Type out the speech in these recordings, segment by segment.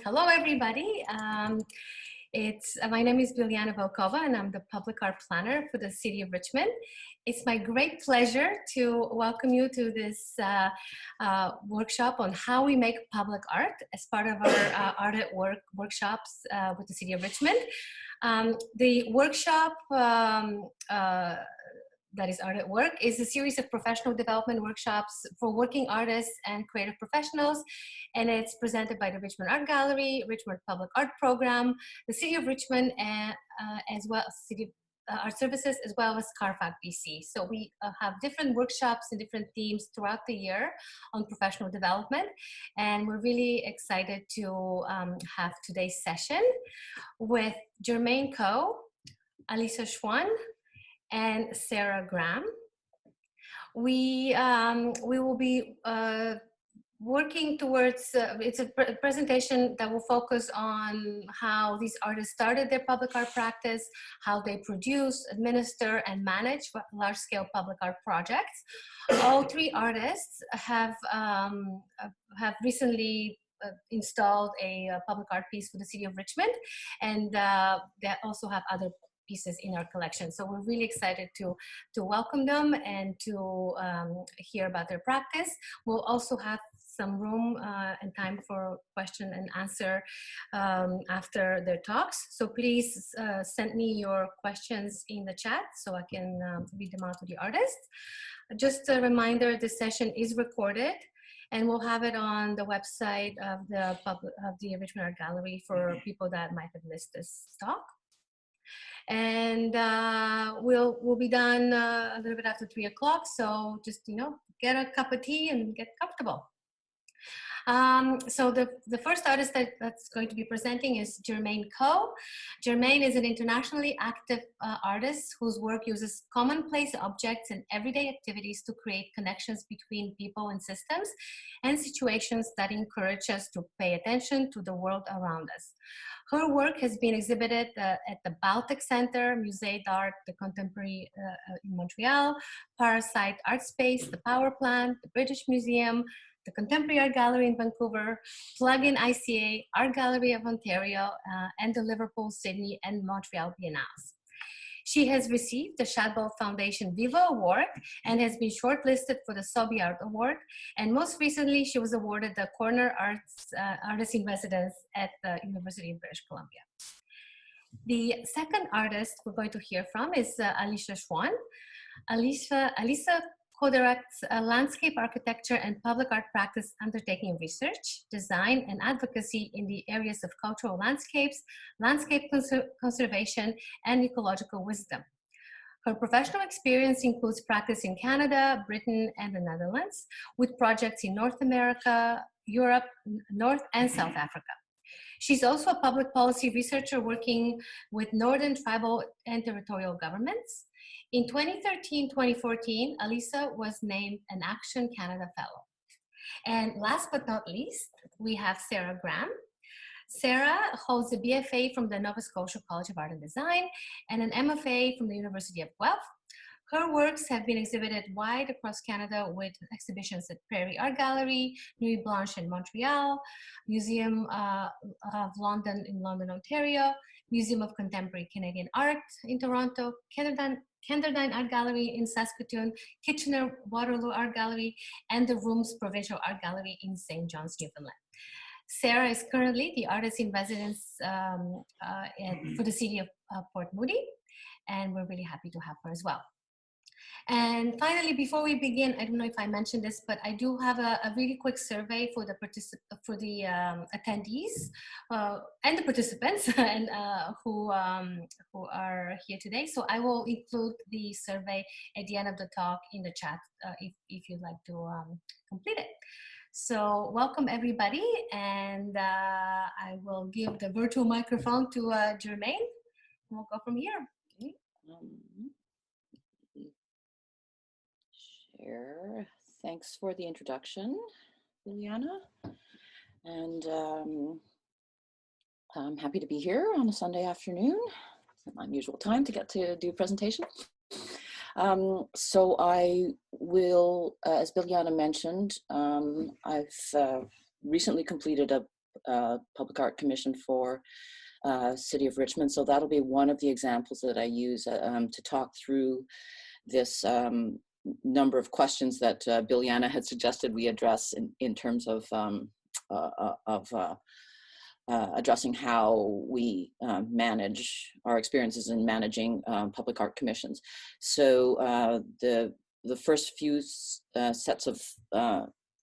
Hello, everybody. My name is Biliana Velkova, and I'm the Public Art Planner for the City of Richmond. It's my great pleasure to welcome you to this workshop on how we make public art as part of our Art at Work workshops with the City of Richmond. The workshop that is Art at Work is a series of professional development workshops for working artists and creative professionals, and it's presented by the Richmond Art Gallery, Richmond Public Art Program, the City of Richmond, and as well as City Arts Services, as well as CARFAC BC. So we have different workshops and different themes throughout the year on professional development, and we're really excited to have today's session with Germaine Coe, Alisa Schwann, and Sara Graham. We will be working towards, it's a presentation that will focus on how these artists started their public art practice, how they produce, administer, and manage large-scale public art projects. All three artists have recently installed a public art piece for the City of Richmond, and they also have other pieces in our collection. So we're really excited to welcome them and to hear about their practice. We'll also have some room and time for question and answer after their talks. So please send me your questions in the chat so I can read them out to the artists. Just a reminder, this session is recorded, and we'll have it on the website of the Richmond Art Gallery for people that might have missed this talk. And we'll be done a little bit after 3 o'clock. So just, get a cup of tea and get comfortable. So the first artist that's going to be presenting is Germaine Koh. Germaine is an internationally active artist whose work uses commonplace objects and everyday activities to create connections between people and systems and situations that encourage us to pay attention to the world around us. Her work has been exhibited at the Baltic Center, Musée d'Art de Contemporary in Montreal, Parasite Art Space, the Power Plant, the British Museum, the Contemporary Art Gallery in Vancouver, Plug-in ICA, Art Gallery of Ontario, and the Liverpool, Sydney, and Montreal Biennales. She has received the Shadbolt Foundation Viva Award and has been shortlisted for the Sobey Art Award. And most recently, she was awarded the Corner Artist in Residence at the University of British Columbia. The second artist we're going to hear from is Alisa Schwann. Alyssa co-directs landscape architecture and public art practice undertaking research, design, and advocacy in the areas of cultural landscapes, landscape conservation, and ecological wisdom. Her professional experience includes practice in Canada, Britain, and the Netherlands, with projects in North America, Europe, North and South Africa. She's also a public policy researcher working with Northern tribal and territorial governments. In 2013-2014, Alyssa was named an Action Canada Fellow. And last but not least, we have Sara Graham. Sara holds a BFA from the Nova Scotia College of Art and Design and an MFA from the University of Guelph. Her works have been exhibited wide across Canada with exhibitions at Prairie Art Gallery, Nuit Blanche in Montreal, Museum of London in London, Ontario, Museum of Contemporary Canadian Art in Toronto, Kenderdine Art Gallery in Saskatoon, Kitchener-Waterloo Art Gallery, and the Rooms Provincial Art Gallery in St. John's, Newfoundland. Sara is currently the artist in residence for the city of Port Moody, and we're really happy to have her as well. And finally, before we begin, I don't know if I mentioned this, but I do have a really quick survey for the attendees and the participants and who are here today. So I will include the survey at the end of the talk in the chat if you'd like to complete it. So welcome everybody, and I will give the virtual microphone to Germaine, and we'll go from here. Okay. Share. Thanks for the introduction, Biliana. And I'm happy to be here on a Sunday afternoon. It's not my usual time to get to do a presentation. So I will, as Biliana mentioned, I've recently completed a Public Art Commission for City of Richmond. So that'll be one of the examples that I use to talk through this number of questions that Biliana had suggested we address in terms of addressing how we manage our experiences in managing public art commissions. So the first few sets of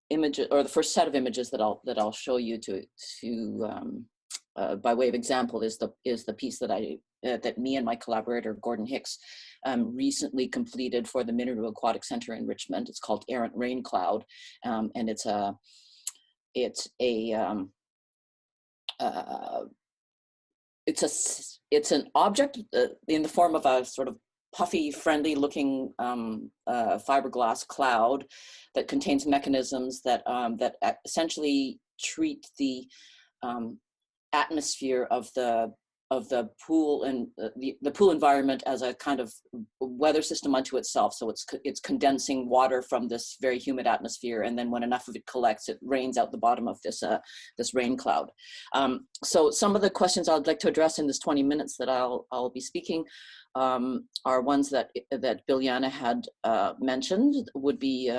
images, or the first set of images that I'll show you by way of example is the piece that me and my collaborator Gordon Hicks recently completed for the Minoru Aquatic Center in Richmond. It's called Errant Rain Cloud, and it's an object in the form of a sort of puffy, friendly-looking fiberglass cloud that contains mechanisms that essentially treat the atmosphere of the pool and the pool environment as a kind of weather system unto itself. So it's condensing water from this very humid atmosphere, and then when enough of it collects, it rains out the bottom of this rain cloud. So some of the questions I'd like to address in this 20 minutes that I'll be speaking are ones that Biliana had mentioned would be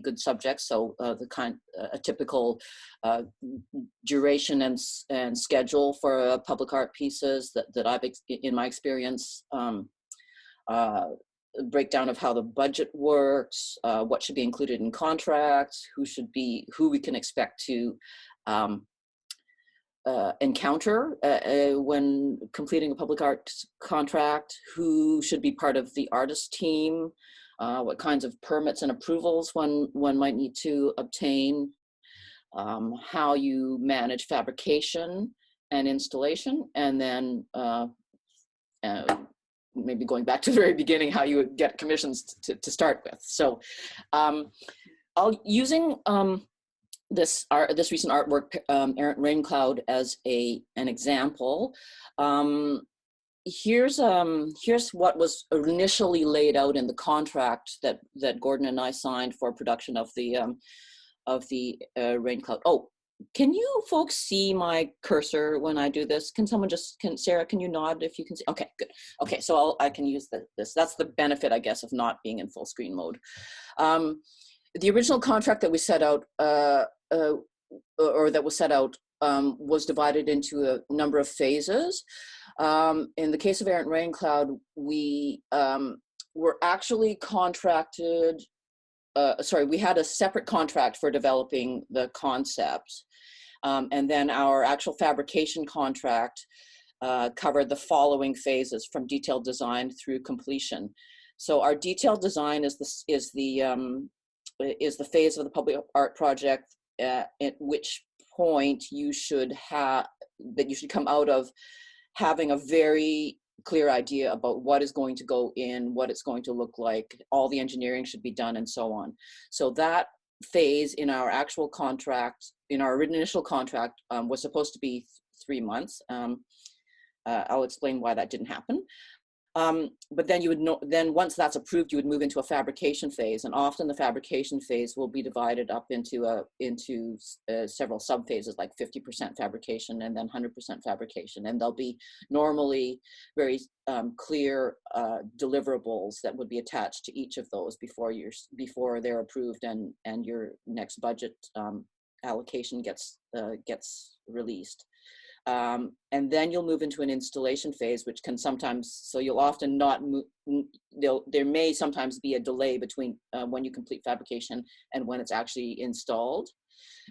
good subjects. So a typical duration and schedule for public art pieces that I've in my experience, breakdown of how the budget works, what should be included in contracts, who we can expect to encounter when completing a public art contract, who should be part of the artist team, what kinds of permits and approvals one might need to obtain, how you manage fabrication and installation, and then maybe going back to the very beginning, how you would get commissions to start with. So using this recent artwork, Errant Rain Cloud, as an example. Here's what was initially laid out in the contract that Gordon and I signed for production of the rain cloud. Oh, can you folks see my cursor when I do this? Sarah, can you nod if you can see? Okay, good. Okay, so I can use this. That's the benefit, I guess, of not being in full screen mode. The original contract that we set out, was divided into a number of phases. In the case of Errant Rain Cloud, we were actually contracted, we had a separate contract for developing the concept. And then our actual fabrication contract covered the following phases from detailed design through completion. So our detailed design is the phase of the public art project at which point you should come out of having a very clear idea about what is going to go in, what it's going to look like, all the engineering should be done, and so on. So that phase in our actual contract, in our initial contract, was supposed to be 3 months. I'll explain why that didn't happen. But then once that's approved, you would move into a fabrication phase, and often the fabrication phase will be divided up into several sub phases, like 50% fabrication and then 100% fabrication, and there'll be normally very clear deliverables that would be attached to each of those before they're approved and your next budget allocation gets released. And then you'll move into an installation phase, which can sometimes, so you'll often not move, there may sometimes be a delay between when you complete fabrication and when it's actually installed.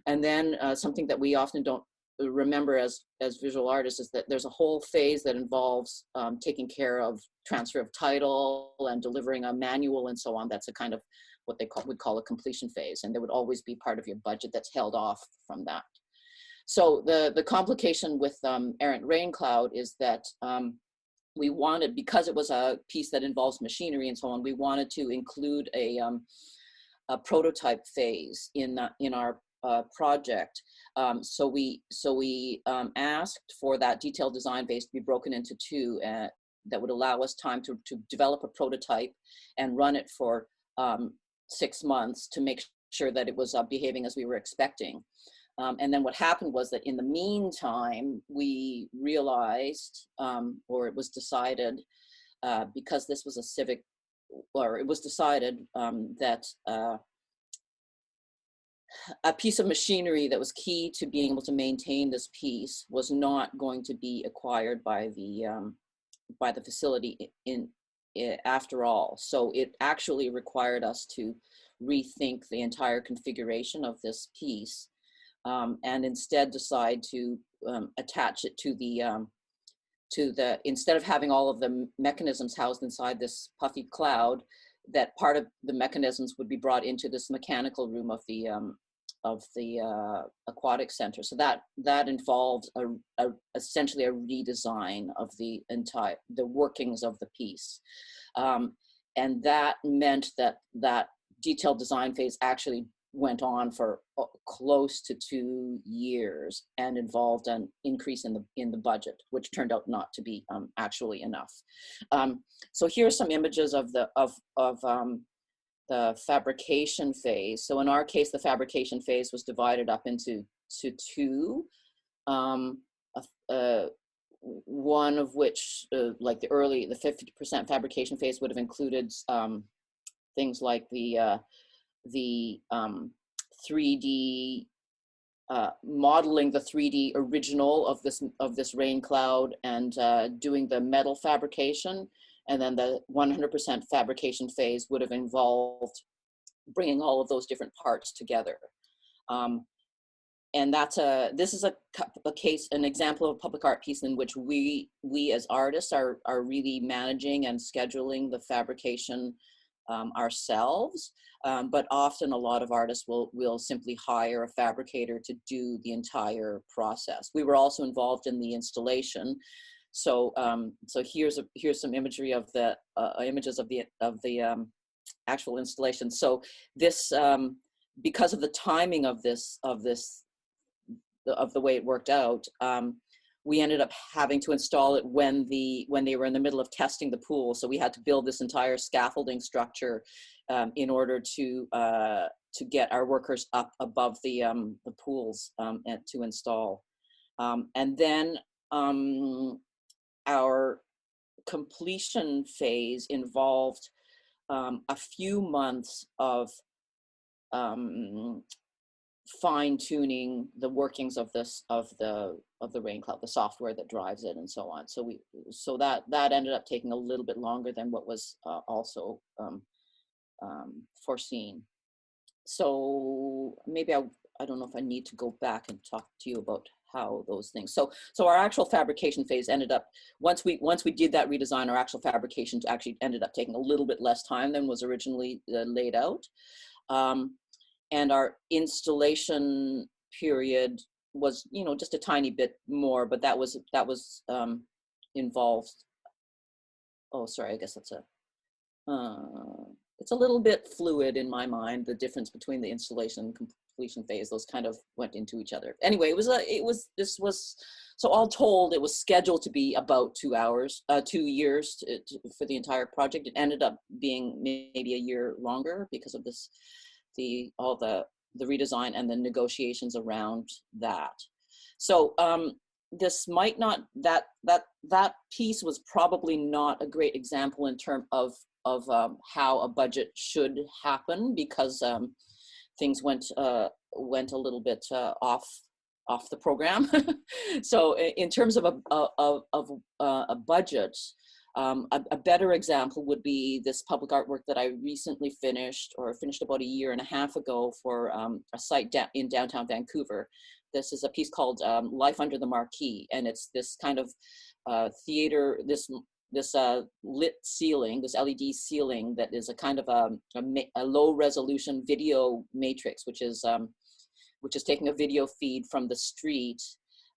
And then something that we often don't remember as visual artists is that there's a whole phase that involves taking care of transfer of title and delivering a manual and so on. That's a kind of what they would call a completion phase. And there would always be part of your budget that's held off from that. So the complication with Errant Rain Cloud is that we wanted, because it was a piece that involves machinery and so on, we wanted to include a prototype phase in our project. So we asked for that detailed design phase to be broken into two that would allow us time to develop a prototype and run it for 6 months to make sure that it was behaving as we were expecting. And then what happened was that in the meantime, we realized, or it was decided, because this was a civic, or it was decided that a piece of machinery that was key to being able to maintain this piece was not going to be acquired by the facility after all. So it actually required us to rethink the entire configuration of this piece, and instead decide to attach it to the instead of having all of the mechanisms housed inside this puffy cloud, that part of the mechanisms would be brought into this mechanical room of the aquatic center. So that involved essentially a redesign of the workings of the piece, and that meant that detailed design phase actually went on for close to 2 years and involved an increase in the budget, which turned out not to be actually enough. So here's some images of the fabrication phase. So in our case, the fabrication phase was divided up into two. One of which, like the 50% fabrication phase, would have included things like the 3D modeling the 3D original of this rain cloud, and doing the metal fabrication. And then the 100% fabrication phase would have involved bringing all of those different parts together. And this is an example of a public art piece in which we as artists are really managing and scheduling the fabrication ourselves. But often a lot of artists will simply hire a fabricator to do the entire process. We were also involved in the installation. So here's some imagery of the images of the actual installation. So this, because of the timing of the way it worked out, we ended up having to install it when they were in the middle of testing the pool. So we had to build this entire scaffolding structure in order to get our workers up above the pools and to install. And then our completion phase involved a few months of fine-tuning the workings of the rain cloud, the software that drives it, and so on. So that ended up taking a little bit longer than what was also foreseen. So maybe I don't know if I need to go back and talk to you about how those things. So our actual fabrication phase ended up, once we did that redesign, our actual fabrication actually ended up taking a little bit less time than was originally laid out. And our installation period was, just a tiny bit more, but that was involved. Oh, sorry, I guess it's a little bit fluid in my mind, the difference between the installation and completion phase. Those kind of went into each other. Anyway, so all told, it was scheduled to be about 2 years for the entire project. It ended up being maybe a year longer because of all the redesign and the negotiations around that. So this might not, that piece was probably not a great example in terms of how a budget should happen, because things went a little bit off the program. So in terms of a budget, a better example would be this public artwork that I recently finished about a year and a half ago for a site in downtown Vancouver. This is a piece called Life Under the Marquee, and it's this kind of theater, this lit ceiling, this LED ceiling that is a kind of a low resolution video matrix, which is taking a video feed from the street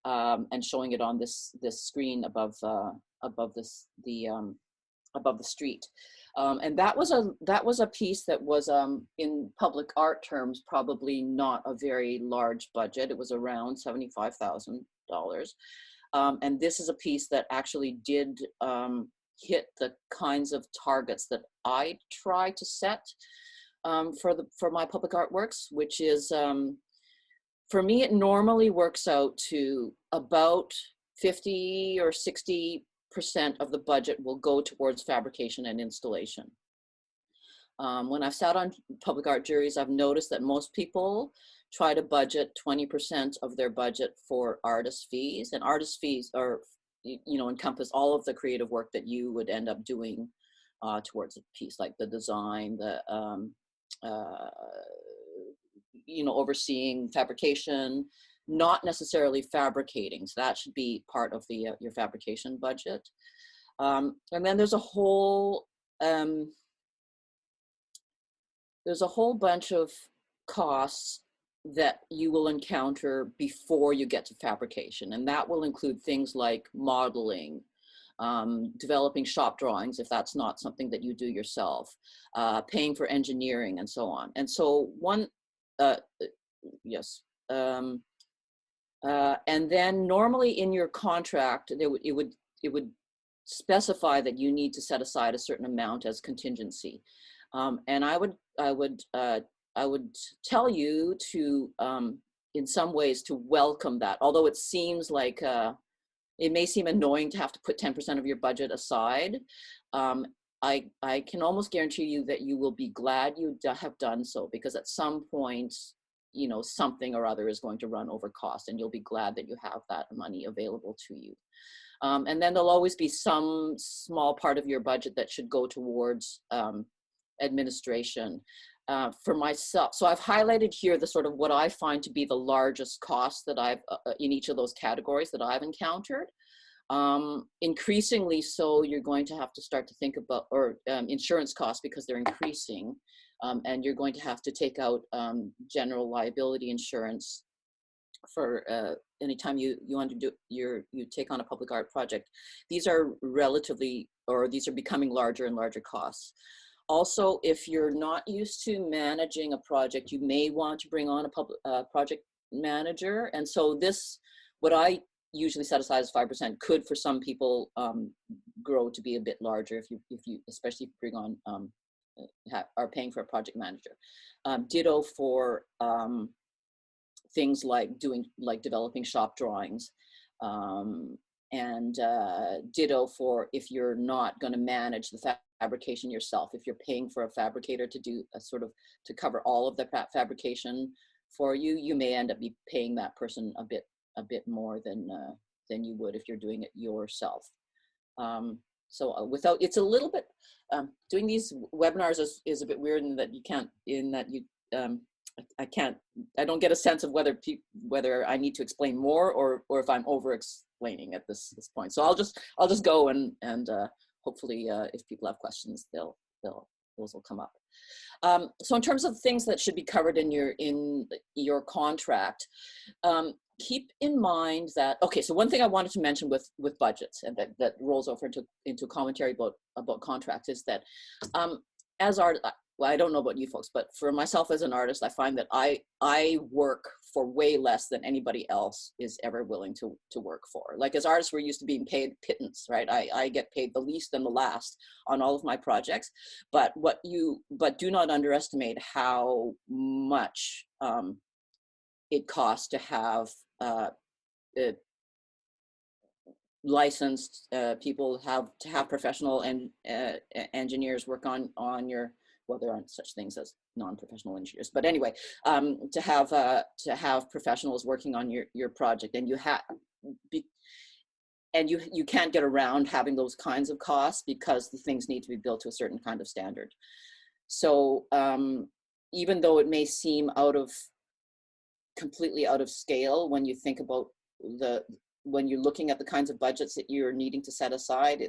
and showing it on this screen above the street. And that was a piece that was in public art terms probably not a very large budget. It was around $75,000. And this is a piece that actually did hit the kinds of targets that I try to set for my public artworks, which is For me, it normally works out to about 50 or 60% of the budget will go towards fabrication and installation. When I've sat on public art juries, I've noticed that most people try to budget 20% of their budget for artist fees, and artist fees are, encompass all of the creative work that you would end up doing towards a piece, like the design, the overseeing fabrication, not necessarily fabricating. So that should be part of the your fabrication budget. And then there's a whole bunch of costs that you will encounter before you get to fabrication, and that will include things like modeling, developing shop drawings if that's not something that you do yourself, paying for engineering, and so on. And so and then normally in your contract, it would specify that you need to set aside a certain amount as contingency. And I would tell you to, in some ways, to welcome that. Although it seems like it may seem annoying to have to put 10% of your budget aside, I can almost guarantee you that you will be glad you have done so, because at some point, something or other is going to run over cost, and you'll be glad that you have that money available to you. And then there'll always be some small part of your budget that should go towards administration. For myself, so I've highlighted here the sort of what I find to be the largest costs that I've in each of those categories that I've encountered. Increasingly so, you're going to have to start to think about insurance costs, because they're increasing, and you're going to have to take out general liability insurance for anytime you take on a public art project. These are becoming larger and larger costs. Also, if you're not used to managing a project, you may want to bring on a project manager. And so what I usually set aside as 5%, could for some people grow to be a bit larger if you especially if you bring on are paying for a project manager. Ditto for things like developing shop drawings, and ditto for if you're not going to manage the fabrication yourself. If you're paying for a fabricator to do to cover all of the fabrication for you, you may end up paying that person a bit more than you would if you're doing it yourself. So it's a little bit, doing these webinars is a bit weird in that I don't get a sense of whether I need to explain more or if I'm over explaining at this point. So I'll just go and hopefully if people have questions, those will come up. So in terms of things that should be covered in your contract, keep in mind that, okay, so one thing I wanted to mention with budgets, and that rolls over into commentary about contracts, is that as art, well, I don't know about you folks, but for myself as an artist, I find that I work for way less than anybody else is ever willing to work for. Like, as artists, we're used to being paid pittance, right? I get paid the least and the last on all of my projects, but do not underestimate how much it costs to have licensed people, to have professional and engineers work on your, well, there aren't such things as non-professional engineers, but anyway, to have professionals working on your project, and you can't get around having those kinds of costs because the things need to be built to a certain kind of standard. So even though it may seem completely out of scale when you think about when you're looking at the kinds of budgets that you're needing to set aside,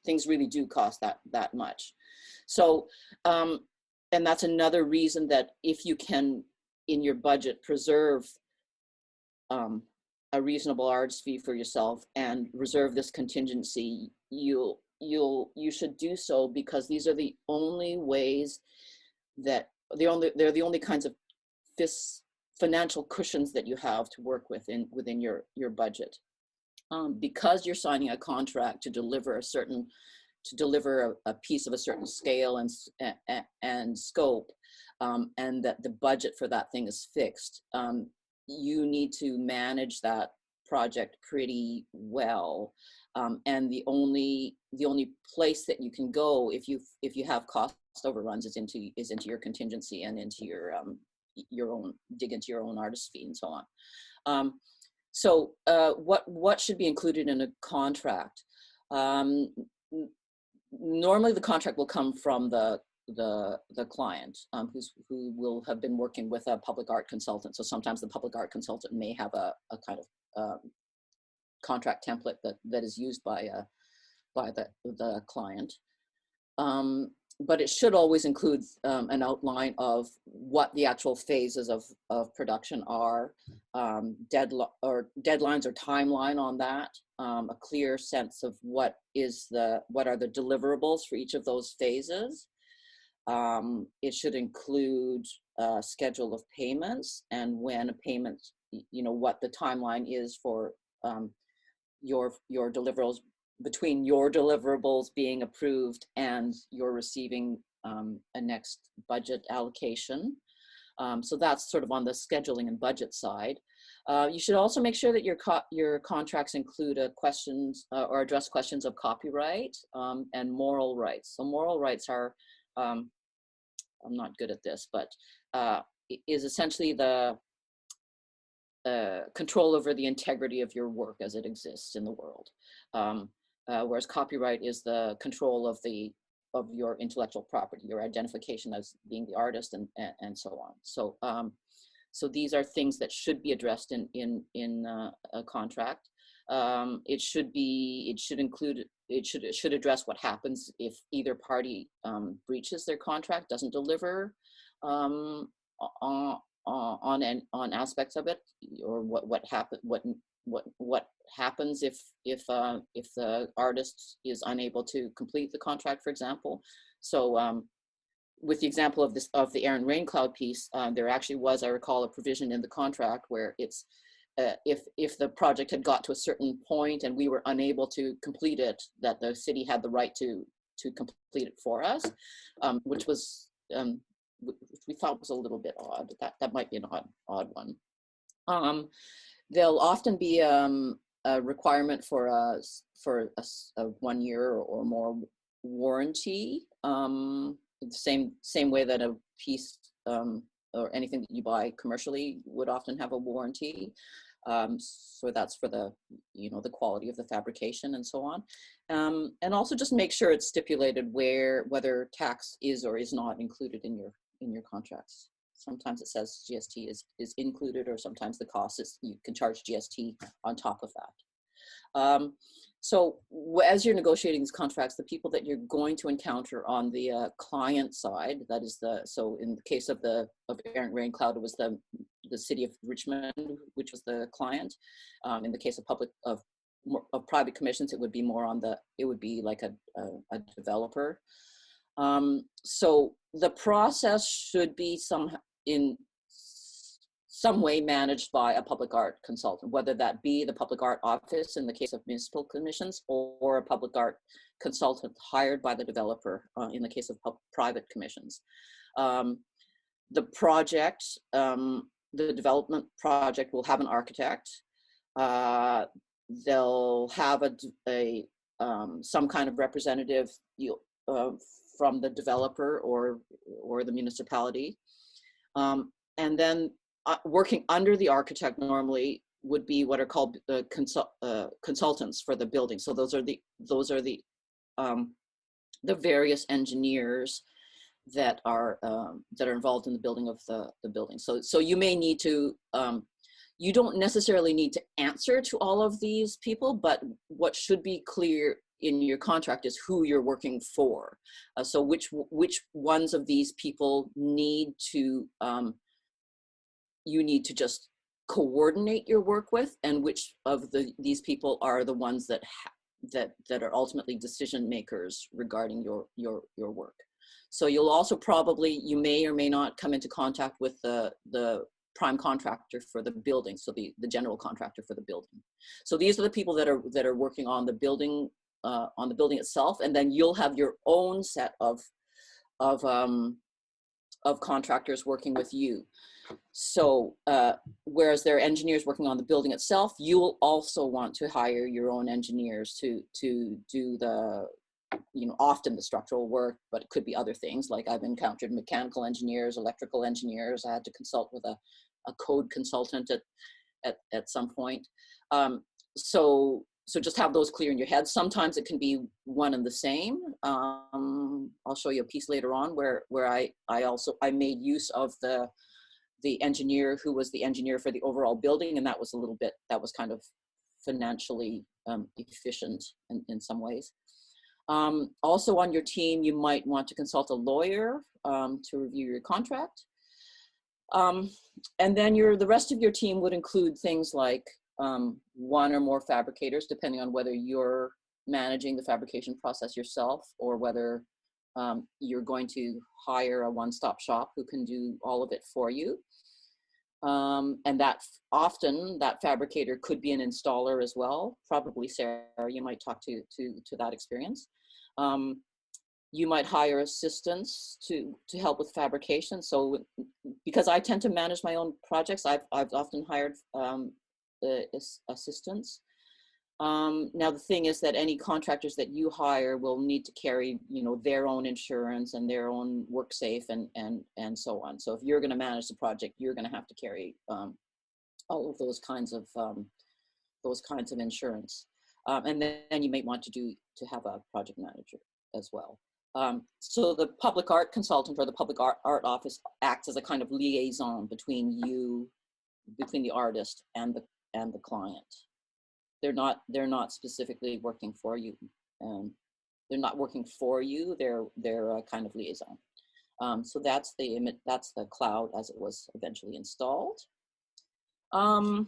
things really do cost that much. So and that's another reason that if you can in your budget preserve a reasonable artist fee for yourself and reserve this contingency, you should do so, because these are the only ways that they're the only kinds of financial cushions that you have to work within your budget. Because you're signing a contract to deliver a certain to deliver a piece of a certain scale and scope, and that the budget for that thing is fixed, you need to manage that project pretty well. And the only place that you can go if you have cost overruns is into your contingency and into your own artist fee and so on. So what should be included in a contract? Normally the contract will come from the client, who will have been working with a public art consultant. So sometimes the public art consultant may have a kind of contract template that is used by the client. But it should always include an outline of what the actual phases of production are, deadlines or timeline on that, a clear sense of what are the deliverables for each of those phases. It should include a schedule of payments, and when a payment, what the timeline is for your deliverables, between your deliverables being approved and you're receiving a next budget allocation. So that's sort of on the scheduling and budget side. You should also make sure that your contracts include questions or address questions of copyright and moral rights. So moral rights are, I'm not good at this, but is essentially the control over the integrity of your work as it exists in the world. Whereas copyright is the control of your intellectual property, your identification as being the artist, and so on. So these are things that should be addressed in a contract. It should address what happens if either party breaches their contract, doesn't deliver on aspects of it, or what happens if the artist is unable to complete the contract, for example. So with the example of the Aaron Raincloud piece, there actually was, I recall, a provision in the contract where it's if the project had got to a certain point and we were unable to complete it, that the city had the right to complete it for us, which was we thought was a little bit odd. That might be an odd one. There'll often be a requirement for a 1 year or more warranty, the same way that a piece or anything that you buy commercially would often have a warranty. So that's for the quality of the fabrication and so on. And also just make sure it's stipulated whether tax is or is not included in your contracts. Sometimes it says GST is included, or sometimes the cost is, you can charge GST on top of that. So as you're negotiating these contracts, the people that you're going to encounter on the client side, that is so in the case of Aaron Raincloud, it was the City of Richmond, which was the client. In the case of private commissions, it would be more it would be like a developer. So the process should be in some way managed by a public art consultant, whether that be the public art office in the case of municipal commissions, or a public art consultant hired by the developer in the case of private commissions. The project, the development project, will have an architect. They'll have some kind of representative from the developer or the municipality. And then working under the architect normally would be what are called consultants for the building. So those are the various engineers that are involved in the building of the building. So you may need to, you don't necessarily need to answer to all of these people, but what should be clear in your contract is who you're working for. So which ones of these people you need to just coordinate your work with, and which of these people are the ones that are ultimately decision makers regarding your work. So you'll also you may or may not come into contact with the prime contractor for the building, so the general contractor for the building. So these are the people that are working on the building the building itself, and then you'll have your own set of contractors working with you. So whereas there are engineers working on the building itself, you will also want to hire your own engineers to do the, often the structural work, but it could be other things. Like I've encountered mechanical engineers, electrical engineers. I had to consult with a code consultant at some point. So just have those clear in your head. Sometimes it can be one and the same. I'll show you a piece later on where I made use of the engineer who was the engineer for the overall building, and that was kind of financially efficient in some ways. Also on your team, you might want to consult a lawyer to review your contract. And then the rest of your team would include things like one or more fabricators, depending on whether you're managing the fabrication process yourself or whether you're going to hire a one-stop shop who can do all of it for you. And that fabricator could be an installer as well. Probably Sarah, you might talk to that experience. You might hire assistants to help with fabrication. So because I tend to manage my own projects, I've often hired assistants. Now the thing is that any contractors that you hire will need to carry, their own insurance and their own work safe and so on. So if you're going to manage the project, you're going to have to carry all of those kinds of insurance. And then you might want to have a project manager as well. So the public art consultant or the public art office acts as a kind of liaison between the artist and the client. They're not specifically working for you. They're not working for you. They're a kind of liaison. So that's the cloud as it was eventually installed. One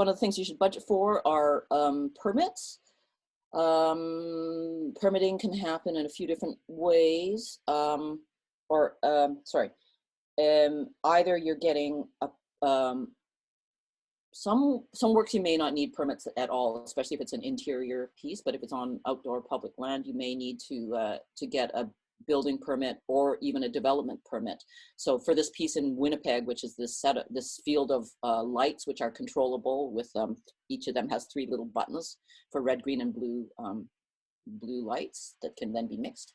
of the things you should budget for are permits. Permitting can happen in a few different ways. Either you're getting some works you may not need permits at all, especially if it's an interior piece, but if it's on outdoor public land, you may need to get a building permit or even a development permit. So for this piece in Winnipeg, which is this field of lights, which are controllable with each of them has 3 little buttons for red, green, and blue lights that can then be mixed.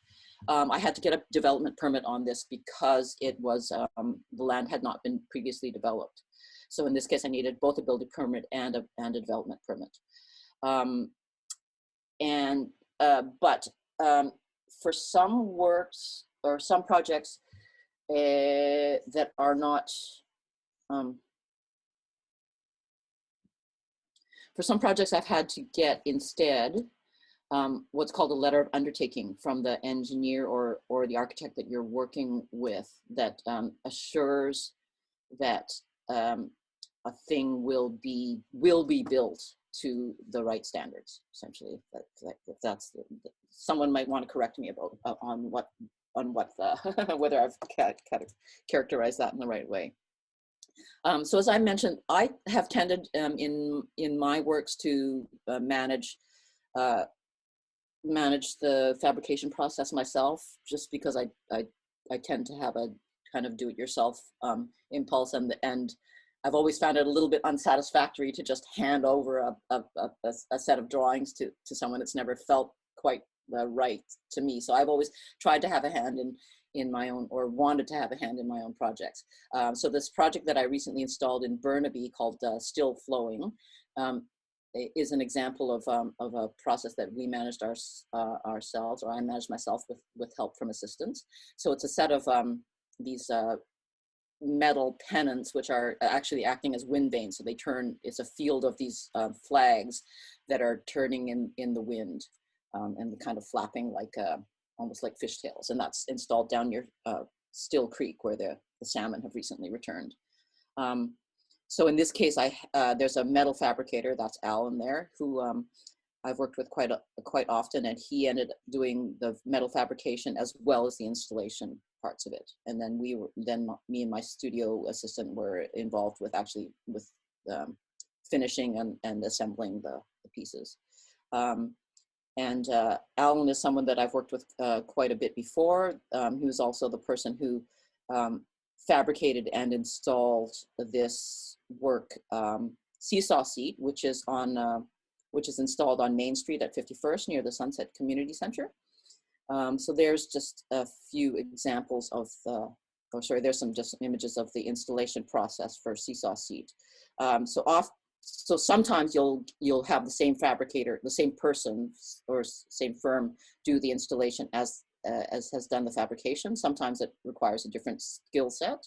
I had to get a development permit on this because it was the land had not been previously developed. So in this case, I needed both a building permit and a development permit. But for some works or some projects that are not, for some projects I've had to get instead what's called a letter of undertaking from the engineer or the architect that you're working with that assures that a thing will be built to the right standards. Essentially, that's someone might want to correct me about on what whether I've characterized that in the right way. So as I mentioned, I have tended in my works to manage the fabrication process myself, just because I tend to have a kind of do-it-yourself impulse, and I've always found it a little bit unsatisfactory to just hand over a set of drawings to someone. It's never felt quite right to me. So I've always tried to have a hand in my own, or wanted to have a hand in my own projects. So this project that I recently installed in Burnaby called Still Flowing is an example of a process that we managed ourselves, or I managed myself with help from assistants. So it's a set of these metal pennants, which are actually acting as wind vanes. So they turn, it's a field of these flags that are turning in the wind and kind of flapping like almost like fishtails. And that's installed down near Still Creek, where the salmon have recently returned. So in this case, there's a metal fabricator, that's Alan there, who I've worked with quite often, and he ended up doing the metal fabrication as well as the installation parts of it. And then me and my studio assistant were involved with finishing and assembling the pieces. And Alan is someone that I've worked with quite a bit before. He was also the person who fabricated and installed this work seesaw seat, which is installed on Main Street at 51st near the Sunset Community Center. So there's just a few examples of there's some just images of the installation process for seesaw seat. So sometimes you'll have the same fabricator, the same person or same firm do the installation as has done the fabrication. Sometimes it requires a different skill set.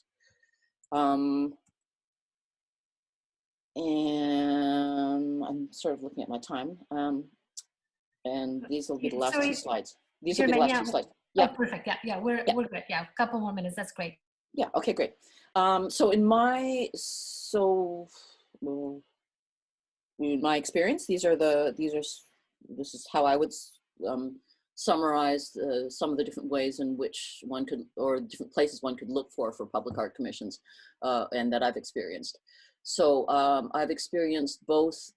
And I'm sort of looking at my time. And these will be the last two slides. These will be the last two slides. Yeah. Oh, perfect. Yeah. We're good. Yeah. A couple more minutes. That's great. Yeah. Okay, great. So in my experience, this is how I would summarize some of the different ways in which one could, or different places one could look for public art commissions, and that I've experienced. So I've experienced both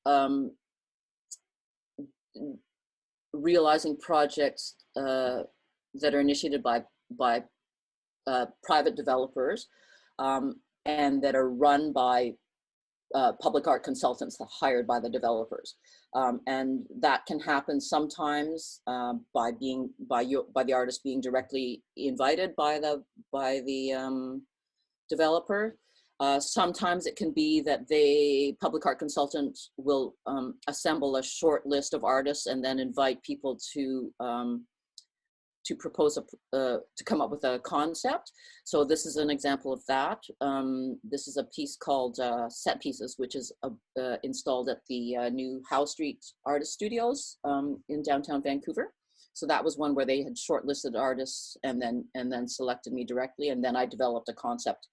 realizing projects that are initiated by private developers and that are run by public art consultants hired by the developers, and that can happen sometimes by the artist being directly invited by the developer. Sometimes it can be that the public art consultant will assemble a short list of artists and then invite people to propose to come up with a concept. So this is an example of that. This is a piece called Set Pieces, which is installed at the new Howe Street Artist Studios in downtown Vancouver. So that was one where they had shortlisted artists and then selected me directly, and then I developed a concept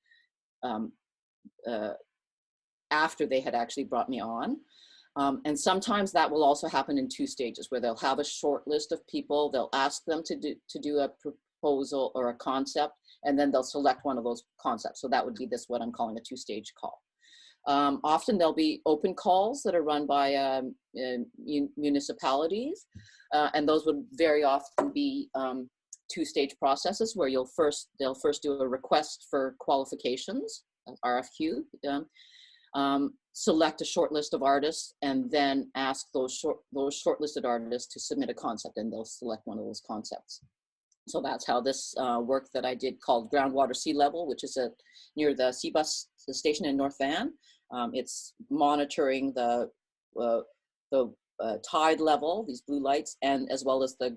after they had actually brought me on. And sometimes that will also happen in two stages, where they'll have a short list of people, they'll ask them to do a proposal or a concept, and then they'll select one of those concepts. So that would be what I'm calling a two-stage call. Often there'll be open calls that are run by municipalities, and those would very often be two-stage processes where they'll first do a request for qualifications, RFQ, select a short list of artists, and then ask those shortlisted artists to submit a concept, and they'll select one of those concepts. So that's how this work that I did called Groundwater Sea Level, which is near the Seabus station in North Van. It's monitoring the tide level, these blue lights, and as well as the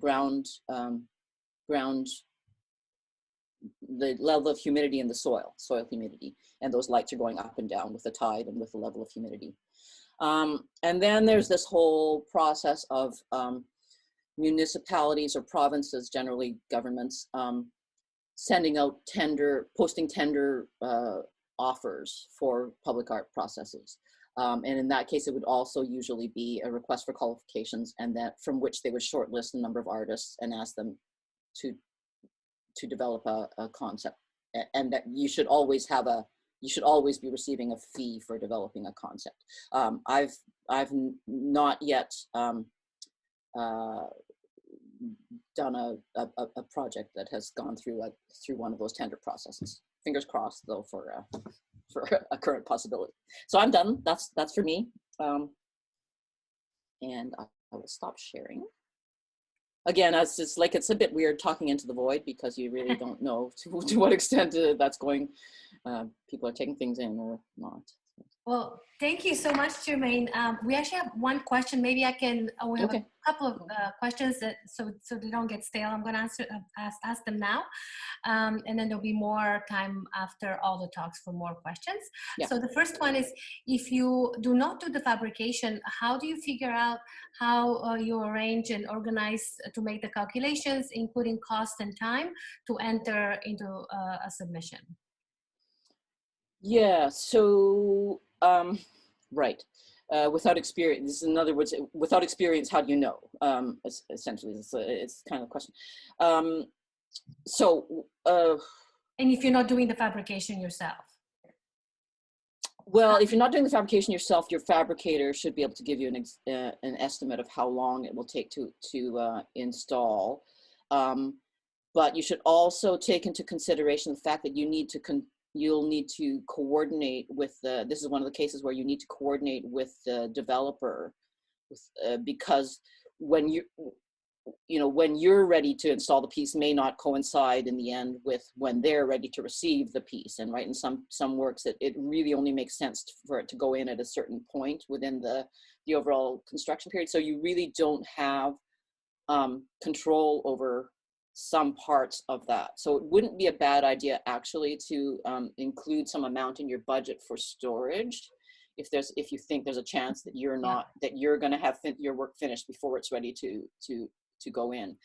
the level of humidity in the soil humidity, and those lights are going up and down with the tide and with the level of humidity. And then there's this whole process of municipalities or provinces, generally governments, sending out posting tender offers for public art processes. And in that case, it would also usually be a request for qualifications, and that from which they would shortlist a number of artists and ask them to develop a concept, and that you should always be receiving a fee for developing a concept. I've not yet done a project that has gone through one of those tender processes. Fingers crossed, though, for a current possibility. So I'm done. That's for me, and I will stop sharing. Again, it's a bit weird talking into the void, because you really don't know to what extent that's going. People are taking things in or not. Well, thank you so much, Germaine. We actually have one question. Maybe we have a couple of questions so they don't get stale. I'm going to ask them now. And then there'll be more time after all the talks for more questions. Yeah. So the first one is, if you do not do the fabrication, how do you figure out how you arrange and organize to make the calculations, including cost and time, to enter into a submission? Yeah, so, right. Without experience, in other words, without experience, how do you know? Essentially, it's kind of a question. And if you're not doing the fabrication yourself? Well, if you're not doing the fabrication yourself, your fabricator should be able to give you an estimate of how long it will take to install. But you should also take into consideration the fact that you need to you'll need to coordinate with this is one of the cases where you need to coordinate with the developer, because when when you're ready to install the piece may not coincide in the end with when they're ready to receive the piece. And right, in some works it really only makes sense for it to go in at a certain point within the overall construction period. So you really don't have control over some parts of that. So it wouldn't be a bad idea actually to include some amount in your budget for storage if you think there's a chance that you're not that you're going to have your work finished before it's ready to go in.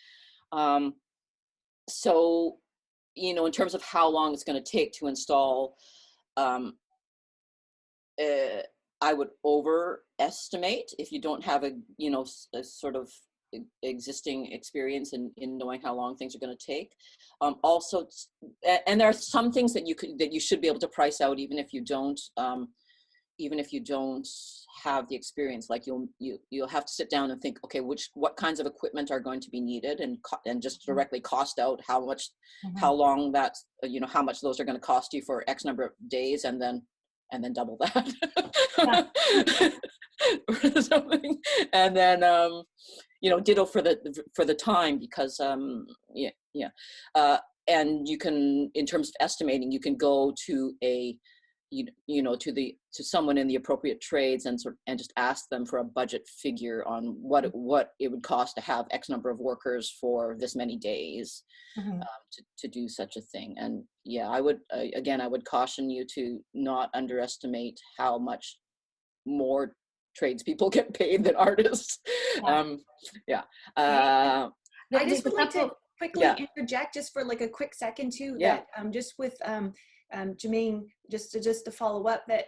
So in terms of how long it's going to take to install, I would overestimate if you don't have a sort of existing experience in knowing how long things are going to take. Also, and there are some things that you should be able to price out even if you don't have the experience. Like you'll have to sit down and think, okay, what kinds of equipment are going to be needed, and just directly cost out how much, how long that, how much those are going to cost you for X number of days, and then double that. Or something. And then ditto for the time, because and you can, in terms of estimating, you can go to to someone in the appropriate trades and just ask them for a budget figure on what it would cost to have X number of workers for this many days to do such a thing. And I would caution you to not underestimate how much more tradespeople get paid than artists. I just would like to quickly interject just for like a quick second too, that just with Germaine, just to follow up, that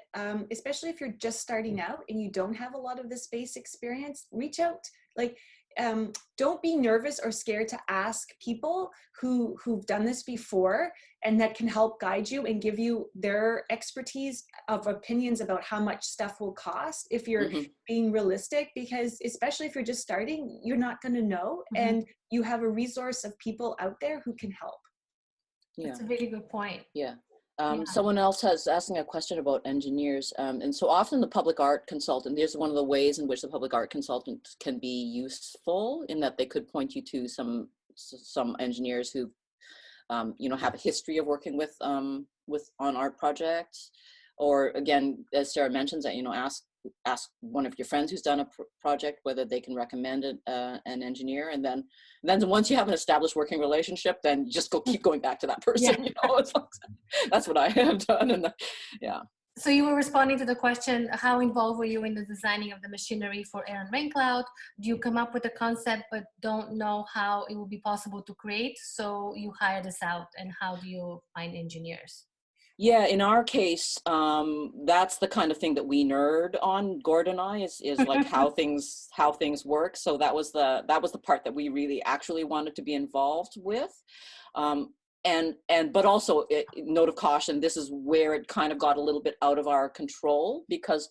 especially if you're just starting out and you don't have a lot of the space experience, reach out. Like, don't be nervous or scared to ask people who've done this before and that can help guide you and give you their expertise of opinions about how much stuff will cost if you're being realistic, because especially if you're just starting, you're not going to know, and you have a resource of people out there who can help. That's a really good point. Someone else has asking a question about engineers, and so often the public art consultant, there's one of the ways in which the public art consultant can be useful, in that they could point you to some engineers who have a history of working with on art projects, or again, as Sara mentions, that ask one of your friends who's done a project whether they can recommend an engineer, and then once you have an established working relationship, then just keep going back to that person. That's what I have done. And So you were responding to the question, how involved were you in the designing of the machinery for Air and Rain Cloud? Do you come up with a concept but don't know how it will be possible to create, so you hire this out? And how do you find engineers? In our case, that's the kind of thing that we nerd on, Gord and I, is like how things work. So that was the part that we really actually wanted to be involved with. But also, note of caution, this is where it kind of got a little bit out of our control, because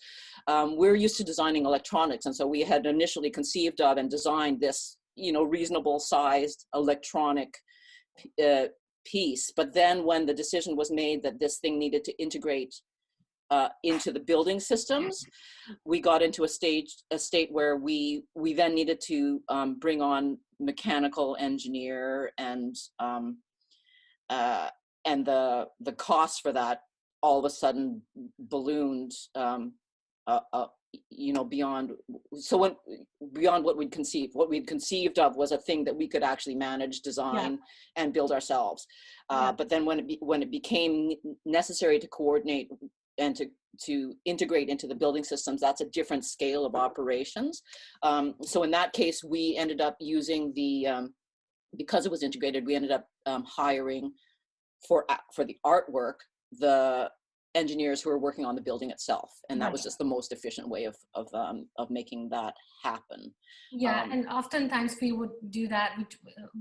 we're used to designing electronics, and so we had initially conceived of and designed this reasonable sized electronic piece. But then when the decision was made that this thing needed to integrate into the building systems, we got into a state where we then needed to bring on mechanical engineer, and the cost for that all of a sudden ballooned beyond what we'd conceived. What we'd conceived of was a thing that we could actually manage, design, and build ourselves. But then when it became necessary to coordinate and to integrate into the building systems, that's a different scale of operations. So in that case, we ended up using because it was integrated, we ended up hiring for the artwork, engineers who were working on the building itself, and that Right. was just the most efficient way of making that happen. Yeah, and oftentimes we would do that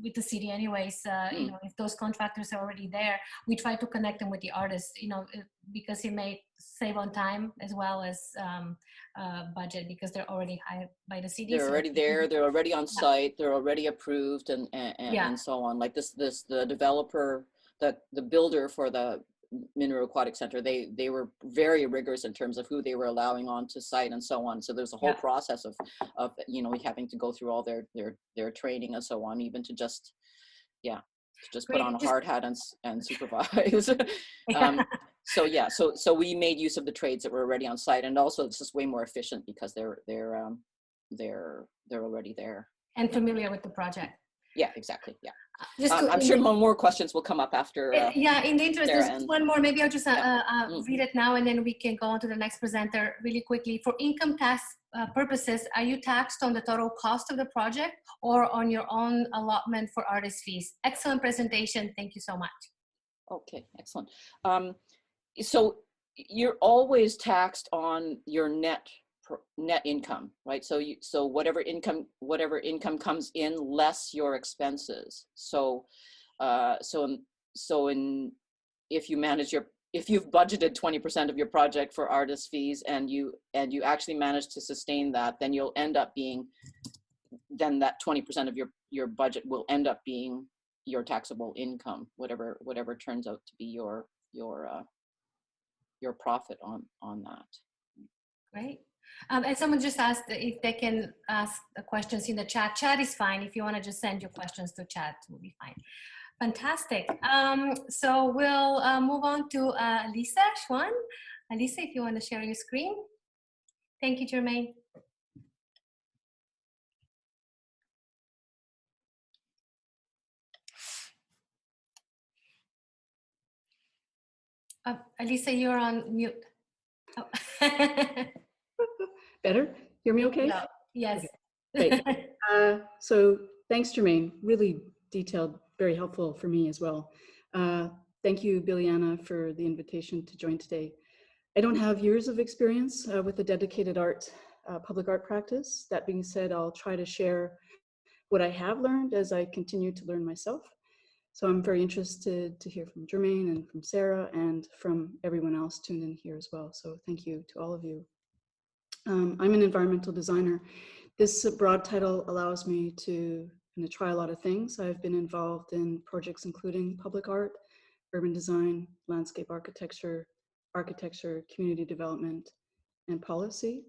with the city anyways. You know, if those contractors are already there, we try to connect them with the artists, you know, because it may save on time as well as budget, because they're already hired by the city. They're already there, they're already on site, they're already approved, and so on. Like the developer, the builder for the Mineral Aquatic Center, they were very rigorous in terms of who they were allowing onto site and so on. So there's a whole process of you know, having to go through all their training and so on, even to just put on a hard hat and supervise. So yeah, so we made use of the trades that were already on site, and also it's just way more efficient because they're already there and familiar with the project. Yeah, exactly. Yeah. Just I'm sure more questions will come up after. Yeah, in the interest, Sarah, there's one more. Maybe I'll just read it now, and then we can go on to the next presenter really quickly. For income tax purposes, are you taxed on the total cost of the project or on your own allotment for artist fees? Excellent presentation. Thank you so much. Okay, excellent. So you're always taxed on your net income, right? So whatever income comes in less your expenses. So if you've budgeted 20% of your project for artist fees and you actually manage to sustain that, then you'll end up being, then that 20% of your budget will end up being your taxable income, whatever turns out to be your profit on that. Great. And someone just asked if they can ask the questions in the chat. Chat is fine. If you want to just send your questions to chat, we'll be fine. Fantastic. So we'll move on to Alisa Schwann. Alisa, if you want to share your screen. Thank you, Germaine. Alisa, you're on mute. Oh. Better? Hear me okay? No. Yes. Okay. Great. So thanks, Jermaine. Really detailed, very helpful for me as well. Thank you, Biliana, for the invitation to join today. I don't have years of experience with a dedicated public art practice. That being said, I'll try to share what I have learned as I continue to learn myself. So I'm very interested to hear from Germaine and from Sara and from everyone else tuned in here as well. So thank you to all of you. I'm an environmental designer. This broad title allows me to try a lot of things. I've been involved in projects including public art, urban design, landscape architecture, community development, and policy.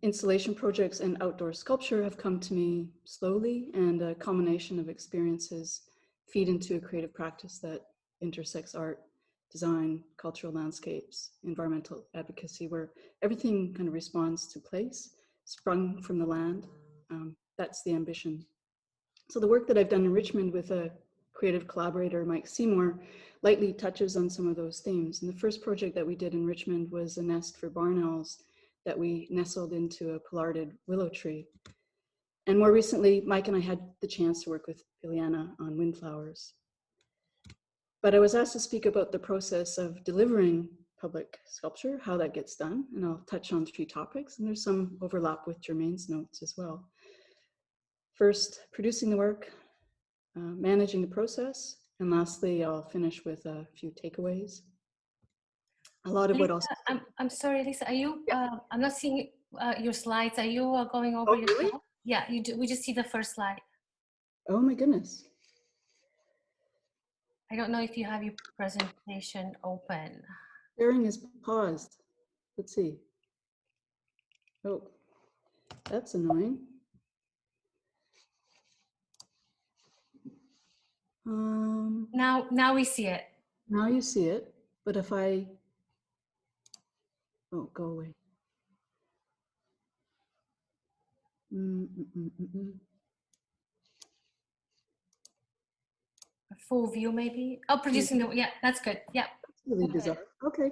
Installation projects and outdoor sculpture have come to me slowly, and a combination of experiences feed into a creative practice that intersects art, design, cultural landscapes, environmental advocacy, where everything kind of responds to place, sprung from the land. That's the ambition. So the work that I've done in Richmond with a creative collaborator, Mike Seymour, lightly touches on some of those themes. And the first project that we did in Richmond was a nest for barn owls that we nestled into a pollarded willow tree. And more recently, Mike and I had the chance to work with Biliana on windflowers. But I was asked to speak about the process of delivering public sculpture, how that gets done, and I'll touch on 3 topics, and there's some overlap with Germaine's notes as well. First, producing the work, managing the process, and lastly, I'll finish with a few takeaways. A lot of Alisa, what else. I'm sorry, Alisa, are you, I'm not seeing your slides. Are you going over your really? slide? Yeah, you do. We just see the first slide. Oh my goodness. I don't know if you have your presentation open. Sharing is paused. Let's see. Oh, that's annoying. Now we see it. Now you see it, but if I, oh, go away. A full view maybe. Oh, producing the, yeah, that's good. Yeah. That's really bizarre. Okay.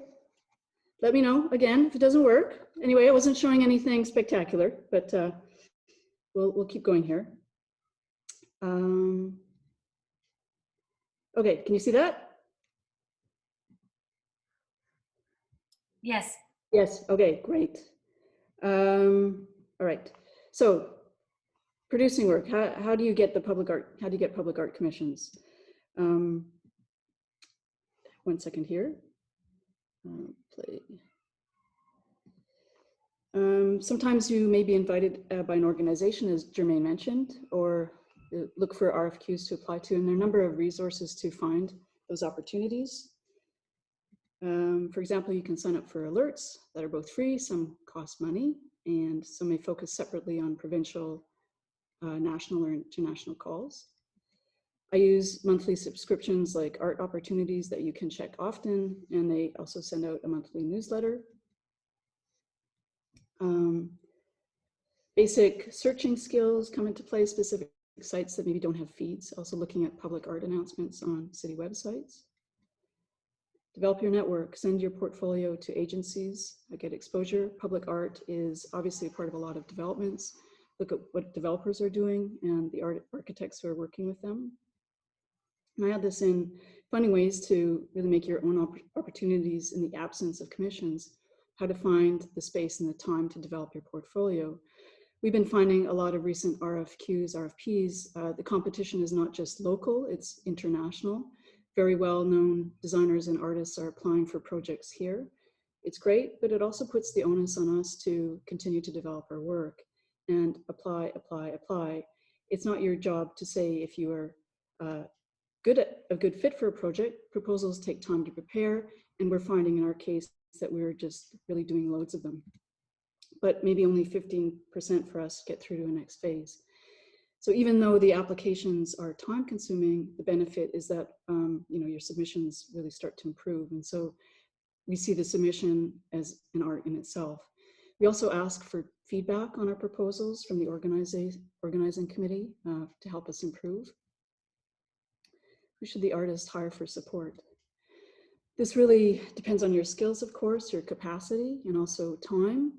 Let me know again if it doesn't work. Anyway, I wasn't showing anything spectacular, but we'll keep going here. Okay, can you see that? Yes. Yes, okay, great. All right, so producing work, how do you get the public art, how do you get public art commissions? 1 second here. Play. Sometimes you may be invited by an organization, as Germaine mentioned, or look for RFQs to apply to, and there are a number of resources to find those opportunities. For example, you can sign up for alerts that are both free, some cost money, and some may focus separately on provincial, national, or international calls. I use monthly subscriptions like Art Opportunities that you can check often, and they also send out a monthly newsletter. Basic searching skills come into play, specific sites that maybe don't have feeds, also looking at public art announcements on city websites. Develop your network, send your portfolio to agencies, get exposure. Public art is obviously a part of a lot of developments. Look at what developers are doing and the architects who are working with them. And I add this in, finding ways to really make your own opportunities in the absence of commissions, how to find the space and the time to develop your portfolio. We've been finding a lot of recent RFQs, RFPs. The competition is not just local, it's international. Very well-known designers and artists are applying for projects here. It's great, but it also puts the onus on us to continue to develop our work and apply, apply, apply. It's not your job to say if you are a good fit for a project. Proposals take time to prepare, and we're finding in our case that we're just really doing loads of them. But maybe only 15% for us get through to a next phase. So even though the applications are time consuming, the benefit is that your submissions really start to improve. And so we see the submission as an art in itself. We also ask for feedback on our proposals from the organizing committee to help us improve. Who should the artist hire for support? This really depends on your skills, of course, your capacity, and also time.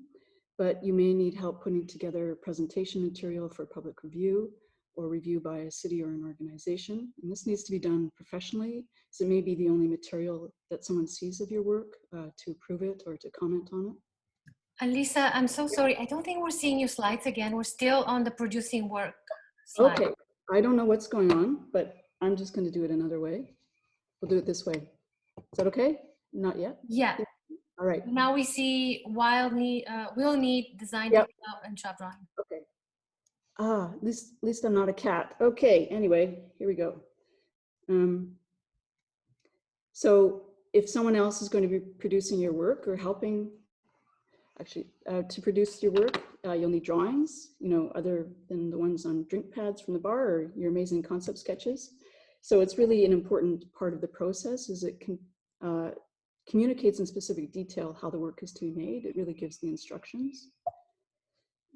But you may need help putting together presentation material for public review or review by a city or an organization. And this needs to be done professionally, so it may be the only material that someone sees of your work to approve it or to comment on it. Alyssa, I'm so sorry. I don't think we're seeing your slides again. We're still on the producing work slide. Okay, I don't know what's going on, but I'm just going to do it another way. We'll do it this way. Is that okay? Not yet? Yeah. All right. Now we see will need design Yep. detail and shop drawing. Okay. At least I'm not a cat. Okay, anyway, here we go. So if someone else is going to be producing your work or helping actually to produce your work, you'll need drawings, other than the ones on drink pads from the bar or your amazing concept sketches. So it's really an important part of the process, is it can communicates in specific detail how the work is to be made. It really gives the instructions.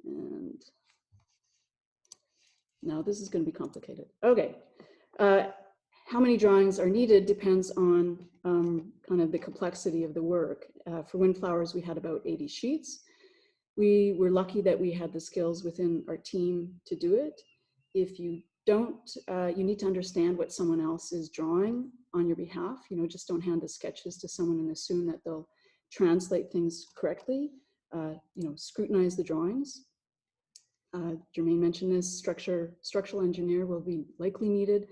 And now this is going to be complicated. Okay, how many drawings are needed depends on kind of the complexity of the work. For Windflowers, we had about 80 sheets. We were lucky that we had the skills within our team to do it. If you don't, you need to understand what someone else is drawing on your behalf. Just don't hand the sketches to someone and assume that they'll translate things correctly. Scrutinize the drawings. Germaine mentioned this, structural engineer will be likely needed.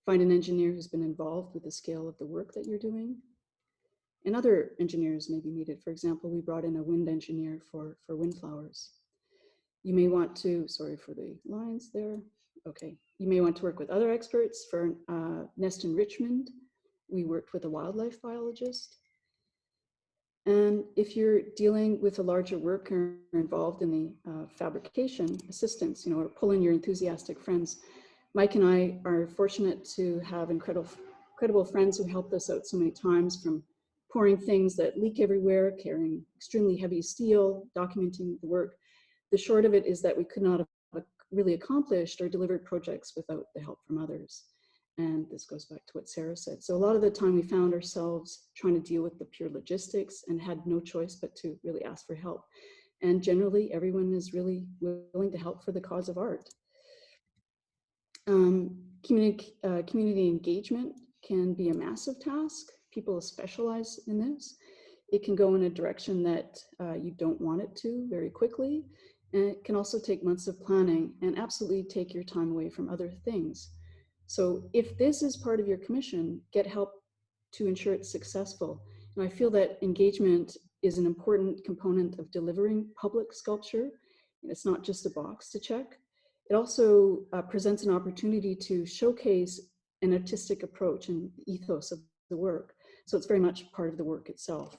Find an engineer who's been involved with the scale of the work that you're doing. And other engineers may be needed. For example, we brought in a wind engineer for Windflowers. You may want to, sorry for the lines there. Okay, you may want to work with other experts. For Nest in Richmond, we worked with a wildlife biologist. And if you're dealing with a larger work or involved in the fabrication, assistance, or pull in your enthusiastic friends. Mike and I are fortunate to have incredible friends who helped us out so many times, from pouring things that leak everywhere, carrying extremely heavy steel, documenting the work. The short of it is that we could not have really accomplished or delivered projects without the help from others. And this goes back to what Sara said. So a lot of the time we found ourselves trying to deal with the pure logistics and had no choice but to really ask for help. And generally everyone is really willing to help for the cause of art. Community engagement can be a massive task. People specialize in this. it can go in a direction that you don't want it to very quickly. And it can also take months of planning and absolutely take your time away from other things. So if this is part of your commission, get help to ensure it's successful. And I feel that engagement is an important component of delivering public sculpture. It's not just a box to check. It also presents an opportunity to showcase an artistic approach and ethos of the work. So it's very much part of the work itself.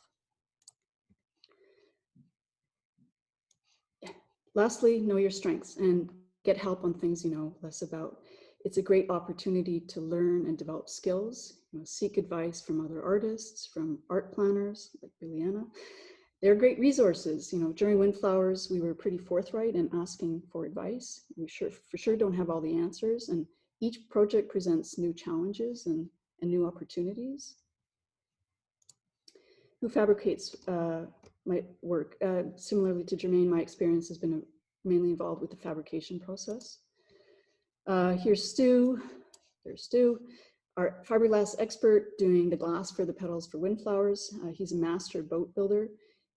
Lastly, know your strengths and get help on things you know less about. It's a great opportunity to learn and develop skills, seek advice from other artists, from art planners like Biliana. They're great resources. During Windflowers, we were pretty forthright in asking for advice. We for sure don't have all the answers, and each project presents new challenges and new opportunities. Who fabricates my work? Similarly to Germaine, my experience has been mainly involved with the fabrication process. Here's Stu. There's Stu, our fiberglass expert doing the glass for the petals for Windflowers. He's a master boat builder,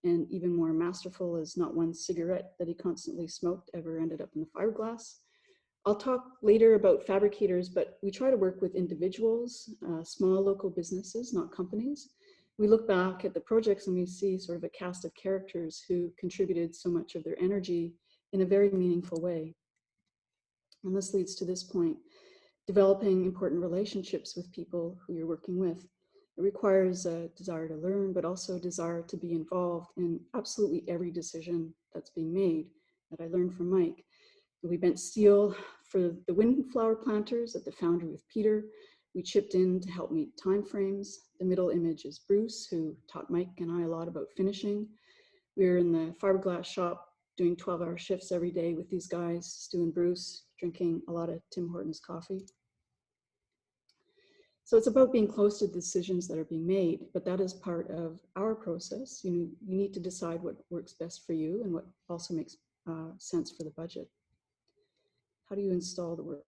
and even more masterful is not one cigarette that he constantly smoked ever ended up in the fiberglass. I'll talk later about fabricators, but we try to work with individuals, small local businesses, not companies. We look back at the projects and we see sort of a cast of characters who contributed so much of their energy in a very meaningful way. And this leads to this point, developing important relationships with people who you're working with. It requires a desire to learn, but also a desire to be involved in absolutely every decision that's being made, that I learned from Mike. We bent steel for the windflower planters at the foundry with Peter. We chipped in to help meet timeframes. The middle image is Bruce, who taught Mike and I a lot about finishing. We were in the fiberglass shop doing 12-hour shifts every day with these guys, Stu and Bruce, drinking a lot of Tim Hortons coffee. So it's about being close to the decisions that are being made, but that is part of our process. You need to decide what works best for you and what also makes sense for the budget. How do you install the work?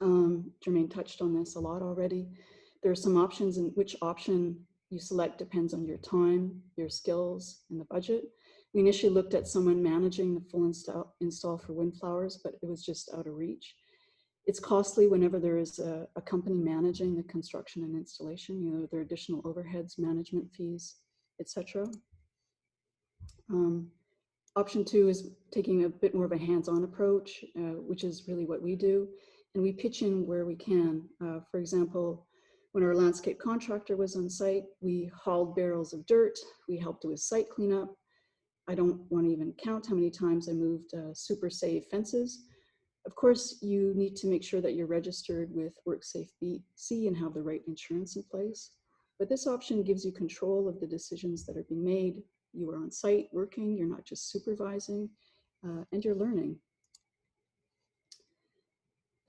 Germaine touched on this a lot already. There are some options, and which option you select depends on your time, your skills, and the budget. We initially looked at someone managing the full install for Windflowers, but it was just out of reach. It's costly whenever there is a company managing the construction and installation. There are additional overheads, management fees, etc. Option 2 is taking a bit more of a hands-on approach, which is really what we do. And we pitch in where we can. For example, when our landscape contractor was on site, we hauled barrels of dirt. We helped with site cleanup. I don't want to even count how many times I moved super safe fences. Of course, you need to make sure that you're registered with WorkSafe BC and have the right insurance in place. But this option gives you control of the decisions that are being made. You are on site working, you're not just supervising, and you're learning.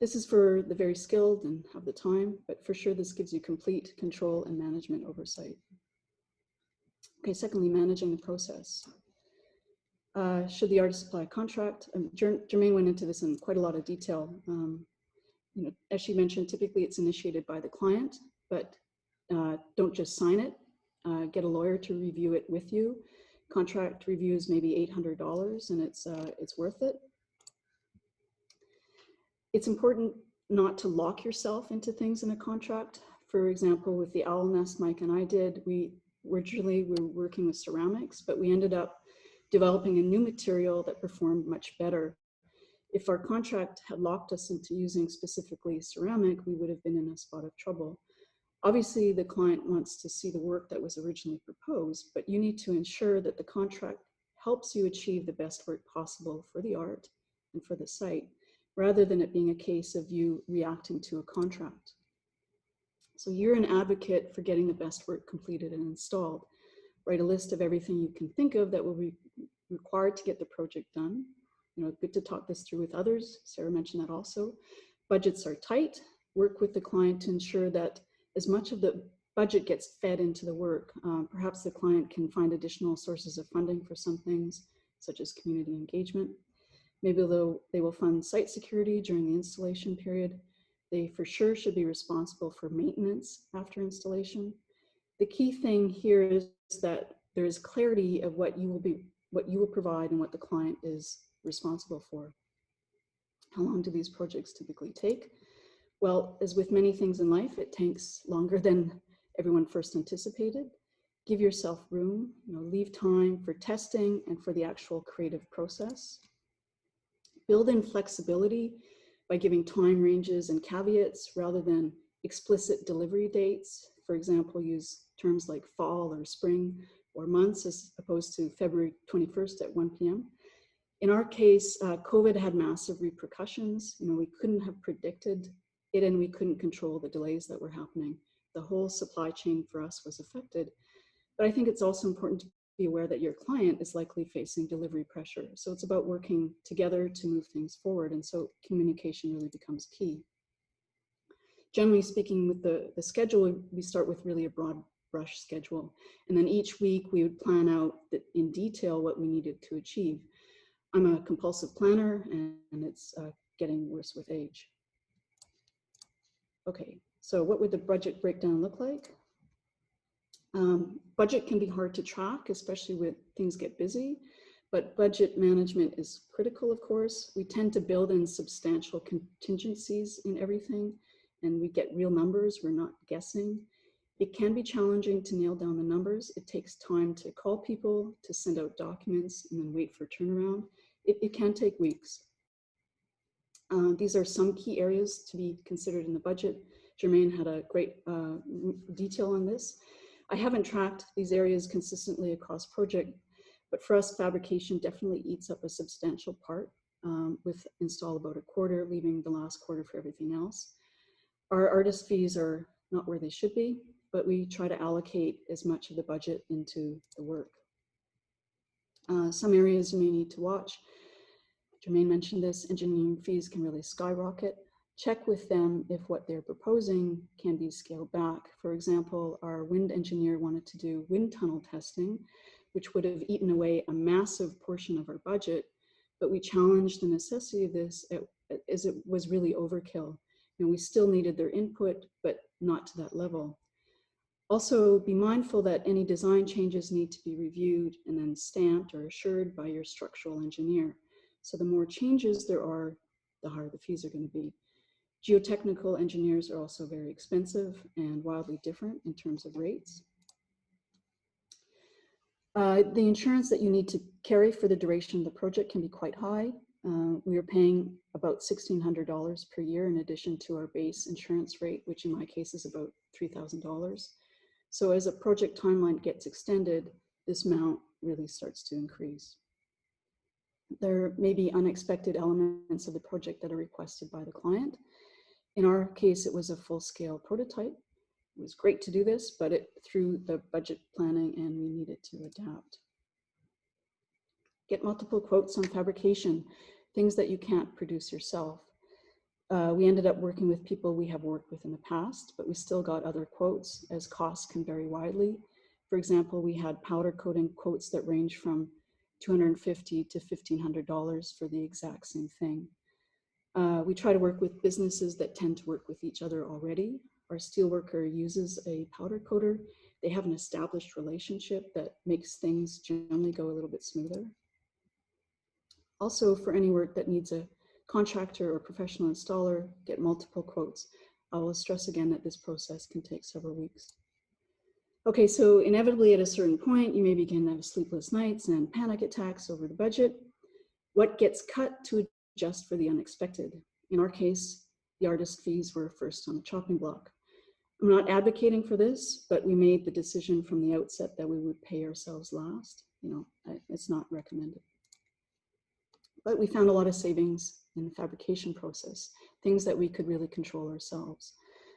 This is for the very skilled and have the time, but for sure this gives you complete control and management oversight. Okay, secondly, managing the process. Should the artist supply a contract? Germaine went into this in quite a lot of detail. As she mentioned, typically it's initiated by the client, but don't just sign it. Get a lawyer to review it with you. Contract review is maybe $800, and it's worth it. It's important not to lock yourself into things in a contract. For example, with the owl nest Mike and I did, we originally were working with ceramics, but we ended up developing a new material that performed much better. If our contract had locked us into using specifically ceramic, we would have been in a spot of trouble. Obviously, the client wants to see the work that was originally proposed, but you need to ensure that the contract helps you achieve the best work possible for the art and for the site, rather than it being a case of you reacting to a contract. So you're an advocate for getting the best work completed and installed. Write a list of everything you can think of that will be required to get the project done. Good to talk this through with others. Sara mentioned that also. Budgets are tight. Work with the client to ensure that as much of the budget gets fed into the work. Perhaps the client can find additional sources of funding for some things, such as community engagement. Maybe they will fund site security during the installation period. They for sure should be responsible for maintenance after installation. The key thing here is that there is clarity of what you will provide and what the client is responsible for. How long do these projects typically take? Well, as with many things in life, it takes longer than everyone first anticipated. Give yourself room, leave time for testing and for the actual creative process. Build in flexibility by giving time ranges and caveats rather than explicit delivery dates. For example, use terms like fall or spring or months as opposed to February 21st at 1 p.m. In our case, COVID had massive repercussions. We couldn't have predicted it and we couldn't control the delays that were happening. The whole supply chain for us was affected. But I think it's also important to be aware that your client is likely facing delivery pressure. So it's about working together to move things forward. And so communication really becomes key. Generally speaking, with the schedule, we start with really a broad brush schedule. And then each week we would plan out in detail what we needed to achieve. I'm a compulsive planner and it's getting worse with age. Okay, so what would the budget breakdown look like? Budget can be hard to track, especially when things get busy, but budget management is critical, of course. We tend to build in substantial contingencies in everything, and we get real numbers, we're not guessing. It can be challenging to nail down the numbers. It takes time to call people, to send out documents, and then wait for turnaround. It can take weeks. These are some key areas to be considered in the budget. Germaine had a great detail on this. I haven't tracked these areas consistently across project, but for us, fabrication definitely eats up a substantial part, with install about a quarter, leaving the last quarter for everything else. Our artist fees are not where they should be, but we try to allocate as much of the budget into the work. Some areas you may need to watch. Germaine mentioned this, engineering fees can really skyrocket. Check with them if what they're proposing can be scaled back. For example, our wind engineer wanted to do wind tunnel testing, which would have eaten away a massive portion of our budget, but we challenged the necessity of this as it was really overkill. We still needed their input, but not to that level. Also, be mindful that any design changes need to be reviewed and then stamped or assured by your structural engineer. So the more changes there are, the higher the fees are going to be. Geotechnical engineers are also very expensive and wildly different in terms of rates. The insurance that you need to carry for the duration of the project can be quite high. We are paying about $1,600 per year in addition to our base insurance rate, which in my case is about $3,000. So as a project timeline gets extended, this amount really starts to increase. There may be unexpected elements of the project that are requested by the client. In our case, it was a full-scale prototype. It was great to do this, but it threw the budget planning and we needed to adapt. Get multiple quotes on fabrication, things that you can't produce yourself. We ended up working with people we have worked with in the past, but we still got other quotes as costs can vary widely. For example, we had powder coating quotes that range from $250 to $1,500 for the exact same thing. We try to work with businesses that tend to work with each other already. Our steelworker uses a powder coater. They have an established relationship that makes things generally go a little bit smoother. Also, for any work that needs a contractor or professional installer, get multiple quotes. I will stress again that this process can take several weeks. Okay, so inevitably at a certain point, you may begin to have sleepless nights and panic attacks over the budget. What gets cut to adjust for the unexpected? In our case, the artist fees were first on the chopping block. I'm not advocating for this, but we made the decision from the outset that we would pay ourselves last. It's not recommended. But we found a lot of savings in the fabrication process, things that we could really control ourselves.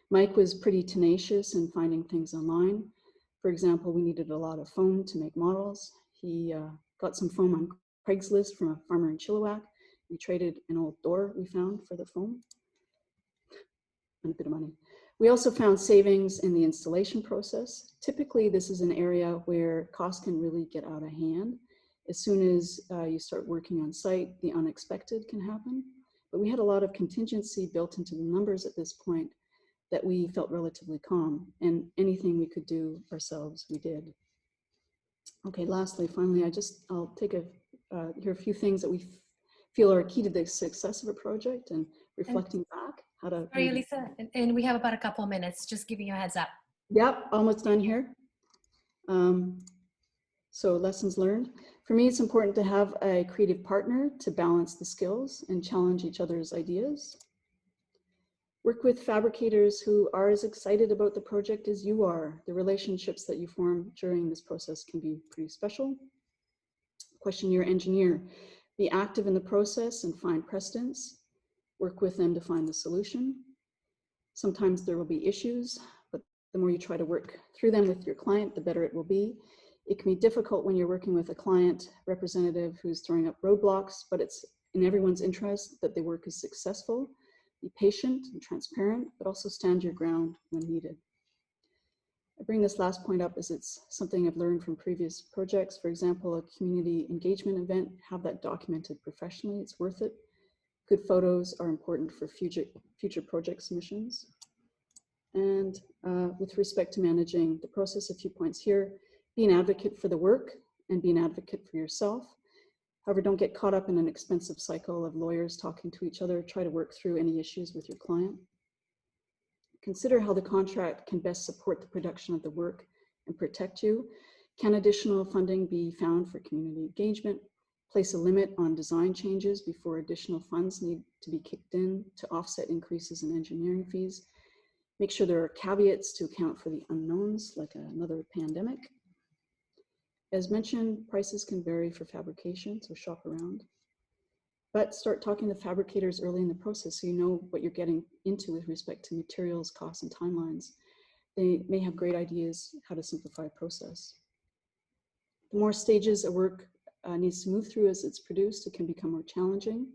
Mike was pretty tenacious in finding things online. For example, we needed a lot of foam to make models. He got some foam on Craigslist from a farmer in Chilliwack. We traded an old door we found for the foam and a bit of money. We also found savings in the installation process. Typically, this is an area where costs can really get out of hand. As soon as you start working on site, the unexpected can happen. But we had a lot of contingency built into the numbers at this point that we felt relatively calm, and anything we could do ourselves, we did. Okay, lastly, finally, I'll take here a few things that we feel are key to the success of a project, and reflecting back how to. Sorry, Alyssa, and we have about a couple of minutes, just giving you a heads up. Yep, almost done here. So lessons learned. For me, it's important to have a creative partner to balance the skills and challenge each other's ideas. Work with fabricators who are as excited about the project as you are. The relationships that you form during this process can be pretty special. Question your engineer. Be active in the process and find precedents. Work with them to find the solution. Sometimes there will be issues, but the more you try to work through them with your client, the better it will be. It can be difficult when you're working with a client representative who's throwing up roadblocks, but it's in everyone's interest that the work is successful. Be patient and transparent, but also stand your ground when needed. I bring this last point up as it's something I've learned from previous projects. For example, a community engagement event, have that documented professionally, it's worth it. Good photos are important for future project submissions. And with respect to managing the process, a few points here. Be an advocate for the work and be an advocate for yourself. However, don't get caught up in an expensive cycle of lawyers talking to each other. Try to work through any issues with your client. Consider how the contract can best support the production of the work and protect you. Can additional funding be found for community engagement? Place a limit on design changes before additional funds need to be kicked in to offset increases in engineering fees. Make sure there are caveats to account for the unknowns, like another pandemic. As mentioned, prices can vary for fabrication, so shop around. But start talking to fabricators early in the process so you know what you're getting into with respect to materials, costs, and timelines. They may have great ideas how to simplify a process. The more stages a work needs to move through as it's produced, it can become more challenging.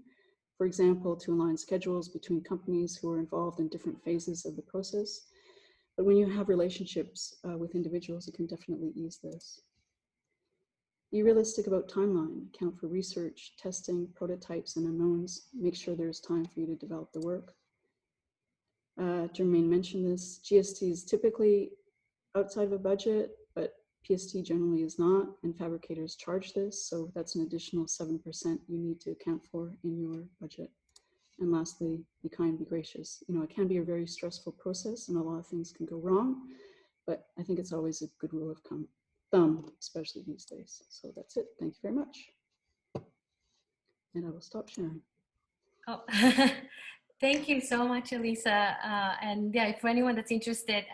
For example, to align schedules between companies who are involved in different phases of the process. But when you have relationships with individuals, it can definitely ease this. Be realistic about timeline, account for research, testing, prototypes, and unknowns. Make sure there's time for you to develop the work. Germaine mentioned this. GST is typically outside of a budget, but PST generally is not, and fabricators charge this, so that's an additional 7% you need to account for in your budget. And lastly, be kind, be gracious. You know, it can be a very stressful process and a lot of things can go wrong, but I think it's always a good rule of thumb, especially these days. So that's it. Thank you very much. And I will stop sharing. Oh, thank you so much, Alyssa. And yeah, for anyone that's interested,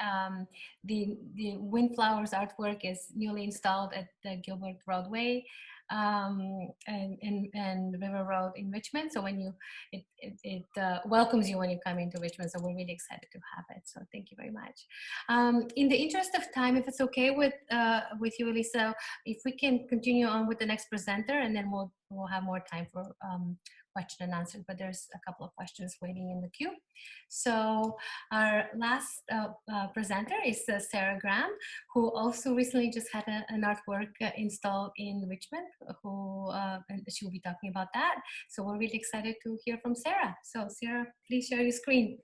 the Windflowers artwork is newly installed at the Gilbert Roadway and River Road in Richmond. So when it welcomes you when you come into Richmond. So we're really excited to have it. So thank you very much. In the interest of time, if it's okay with you, Alyssa, if we can continue on with the next presenter, and then we'll have more time for question and answer, but there's a couple of questions waiting in the queue. So our last presenter is Sara Graham, who also recently just had an artwork installed in Richmond, and she will be talking about that. So we're really excited to hear from Sara. So Sara, please share your screen.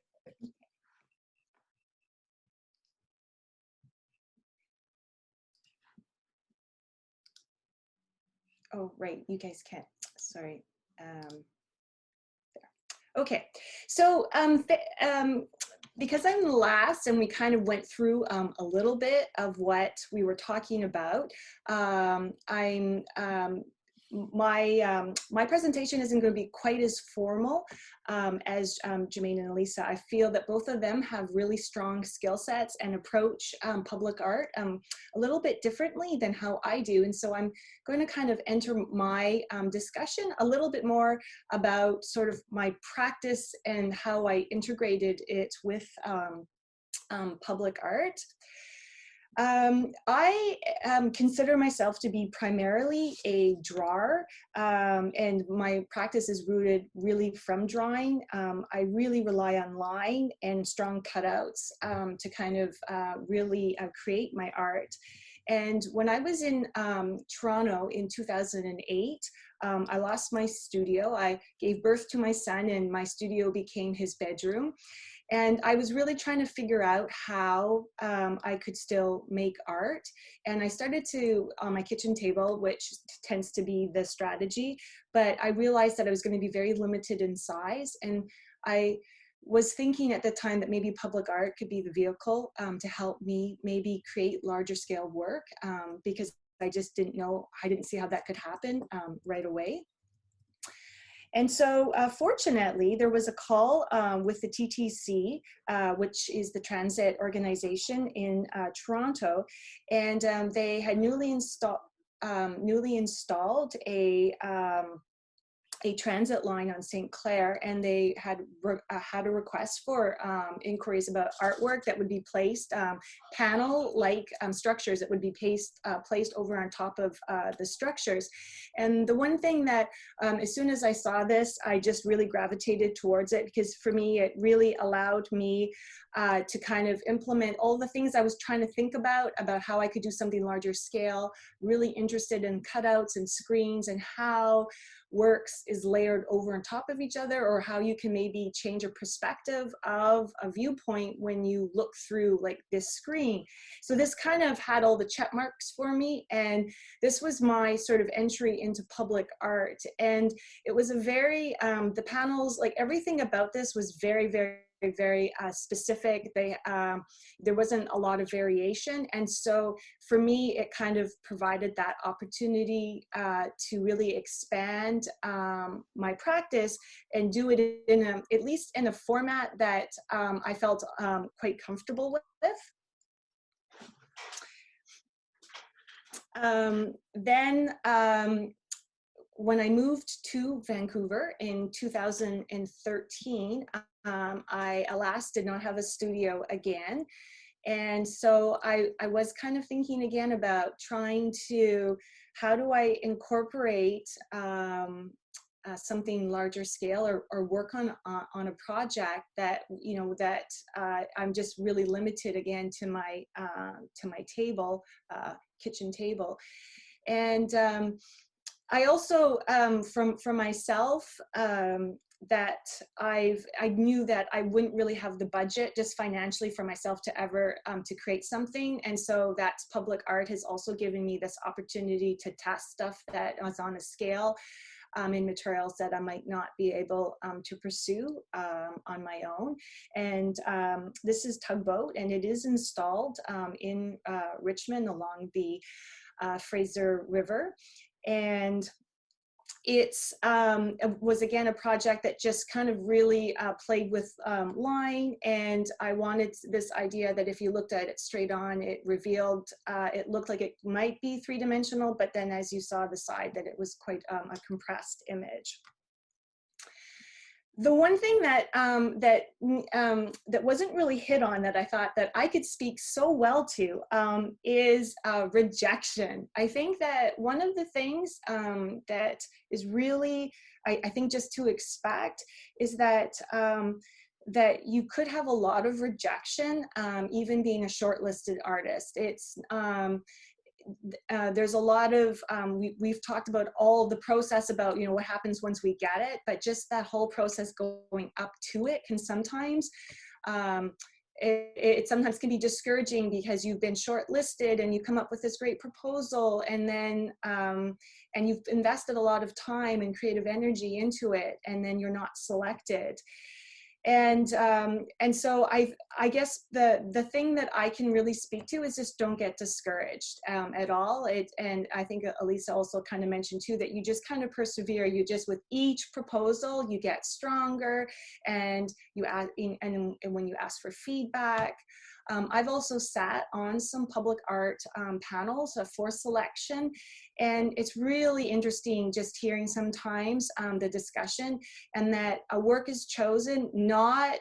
Oh, right, you guys can't, sorry. Okay, so because I'm last and we kind of went through a little bit of what we were talking about, my presentation isn't going to be quite as formal as Germaine and Alyssa. I feel that both of them have really strong skill sets and approach public art a little bit differently than how I do. And so I'm going to kind of enter my discussion a little bit more about sort of my practice and how I integrated it with public art. I consider myself to be primarily a drawer, and my practice is rooted really from drawing. I really rely on line and strong cutouts to kind of really create my art. And when I was in Toronto in 2008, I lost my studio. I gave birth to my son and my studio became his bedroom. And I was really trying to figure out how I could still make art. And I started to, on my kitchen table, which tends to be the strategy, but I realized that I was going to be very limited in size. And I was thinking at the time that maybe public art could be the vehicle to help me maybe create larger scale work, because I just didn't know, I didn't see how that could happen right away. And so fortunately, there was a call with the TTC, which is the transit organization in Toronto, and they had newly installed a transit line on St. Clair, and they had a request for inquiries about artwork that would be placed, panel-like structures that would be placed over on top of the structures. And the one thing that, as soon as I saw this, I just really gravitated towards it, because for me, it really allowed me to kind of implement all the things I was trying to think about how I could do something larger scale, really interested in cutouts and screens and how works is layered over on top of each other, or how you can maybe change a perspective of a viewpoint when you look through like this screen. So this kind of had all the check marks for me, and this was my sort of entry into public art. And it was a very, the panels, like everything about this was very, very specific. There wasn't a lot of variation, and so for me it kind of provided that opportunity to really expand my practice and do it in at least in a format that I felt quite comfortable with. Then when I moved to Vancouver in 2013, alas, did not have a studio again. And so I was kind of thinking again about trying to, how do I incorporate something larger scale, or work on a project that, you know, that I'm just really limited again to my table, kitchen table. And I also, from myself, that I knew that I wouldn't really have the budget just financially for myself to ever to create something. And so that's public art has also given me this opportunity to test stuff that was on a scale in materials that I might not be able to pursue on my own. And this is Tugboat, and it is installed in Richmond along the Fraser River. And it's was again a project that just kind of really played with line, and I wanted this idea that if you looked at it straight on, it revealed, it looked like it might be three-dimensional, but then as you saw the side, that it was quite a compressed image. The one thing that that wasn't really hit on, that I thought that I could speak so well to, is rejection. I think that one of the things that is really, I think, just to expect is that that you could have a lot of rejection, even being a shortlisted artist. It's there's a lot of, we've talked about all the process about, you know, what happens once we get it, but just that whole process going up to it can sometimes, it sometimes can be discouraging, because you've been shortlisted and you come up with this great proposal, and then, and you've invested a lot of time and creative energy into it, and then you're not selected. And so I guess the thing that I can really speak to is just don't get discouraged at all. And I think Alyssa also kind of mentioned too, that you just kind of persevere. You just, with each proposal, you get stronger, and you ask, and when you ask for feedback. I've also sat on some public art panels for selection, and it's really interesting just hearing sometimes the discussion, and that a work is chosen not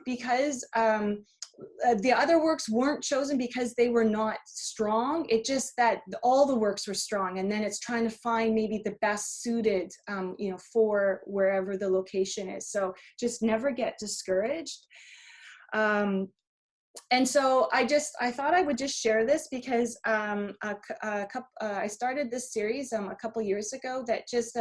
because the other works weren't chosen because they were not strong. It's just that all the works were strong, and then it's trying to find maybe the best suited, you know, for wherever the location is. So just never get discouraged. And so I thought I would just share this, because I started this series a couple years ago that just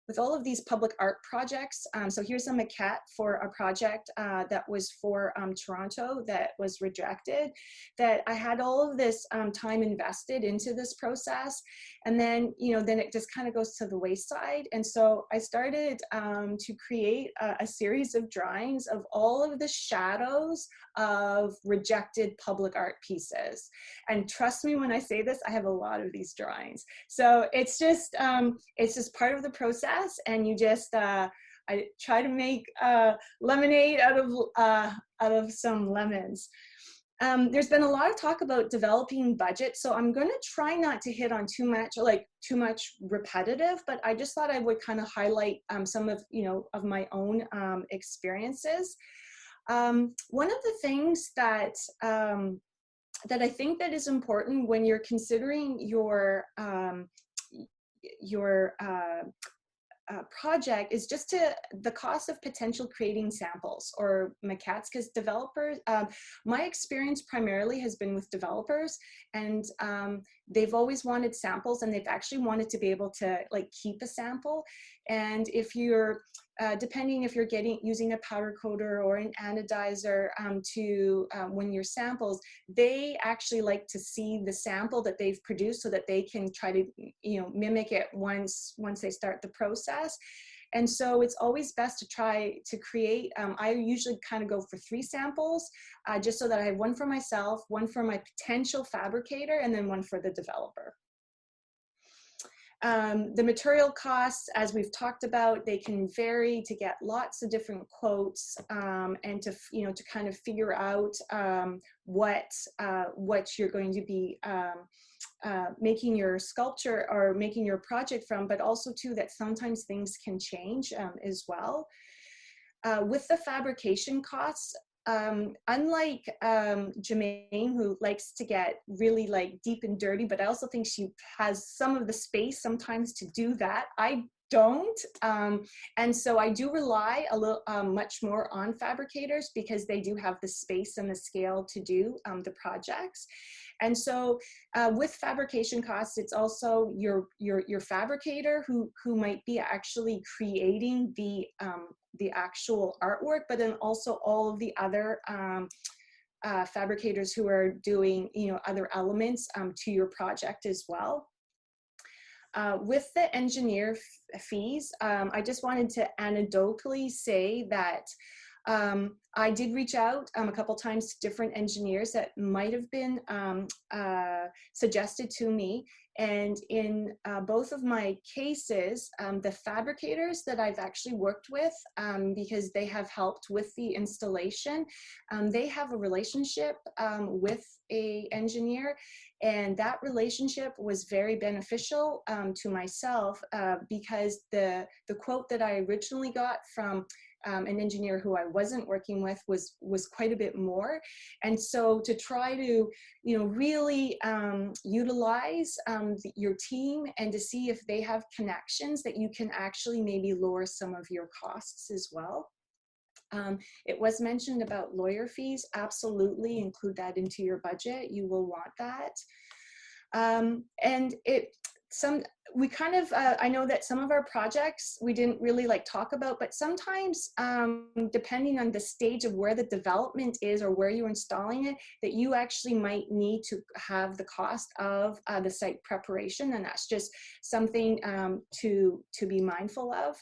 with all of these public art projects, so here's a maquette for a project that was for Toronto that was rejected, that I had all of this time invested into this process, and then, you know, then it just kind of goes to the wayside. And so I started to create a series of drawings of all of the shadows of rejected public art pieces. And trust me when I say this, I have a lot of these drawings. So it's just part of the process, and you just I try to make lemonade out of some lemons. There's been a lot of talk about developing budget, so I'm going to try not to hit on too much repetitive, but I just thought I would kind of highlight some of, you know, of my own experiences. One of the things that that I think that is important when you're considering your project is just the cost of potential creating samples or maquettes, because developers, my experience primarily has been with developers, and they've always wanted samples, and they've actually wanted to be able to like keep a sample. And if you're depending if you're using a powder coater or an anodizer when your samples, they actually like to see the sample that they've produced so that they can try to, you know, mimic it once they start the process. And so it's always best to try to create, I usually kind of go for 3 samples, just so that I have one for myself, one for my potential fabricator, and then one for the developer. The material costs, as we've talked about, they can vary to get lots of different quotes, and to, you know, to kind of figure out what you're going to be making your sculpture or making your project from, but also too that sometimes things can change as well. With the fabrication costs, unlike Germaine, who likes to get really like deep and dirty, but I also think she has some of the space sometimes to do that. I don't, and so I do rely a little much more on fabricators, because they do have the space and the scale to do the projects. And so with fabrication costs, it's also your fabricator who might be actually creating the actual artwork, but then also all of the other fabricators who are doing, you know, other elements to your project as well. With the engineer fees, I just wanted to anecdotally say that I did reach out a couple times to different engineers that might have been suggested to me. And in both of my cases, the fabricators that I've actually worked with, because they have helped with the installation, they have a relationship with an engineer, and that relationship was very beneficial to myself, because the quote that I originally got from an engineer who I wasn't working with was quite a bit more. And so to try to, you know, really utilize your team and to see if they have connections that you can actually maybe lower some of your costs as well. It was mentioned about lawyer fees. Absolutely include that into your budget. You will want that. And we kind of, I know that some of our projects we didn't really like talk about, but sometimes depending on the stage of where the development is or where you're installing it, that you actually might need to have the cost of the site preparation, and that's just something to be mindful of.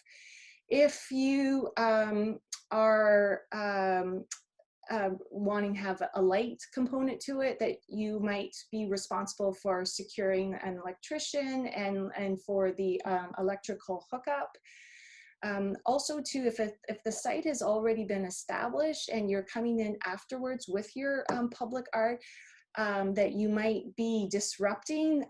If you are wanting to have a light component to it, that you might be responsible for securing an electrician and for the electrical hookup. Also too, if the site has already been established and you're coming in afterwards with your public art, that you might be disrupting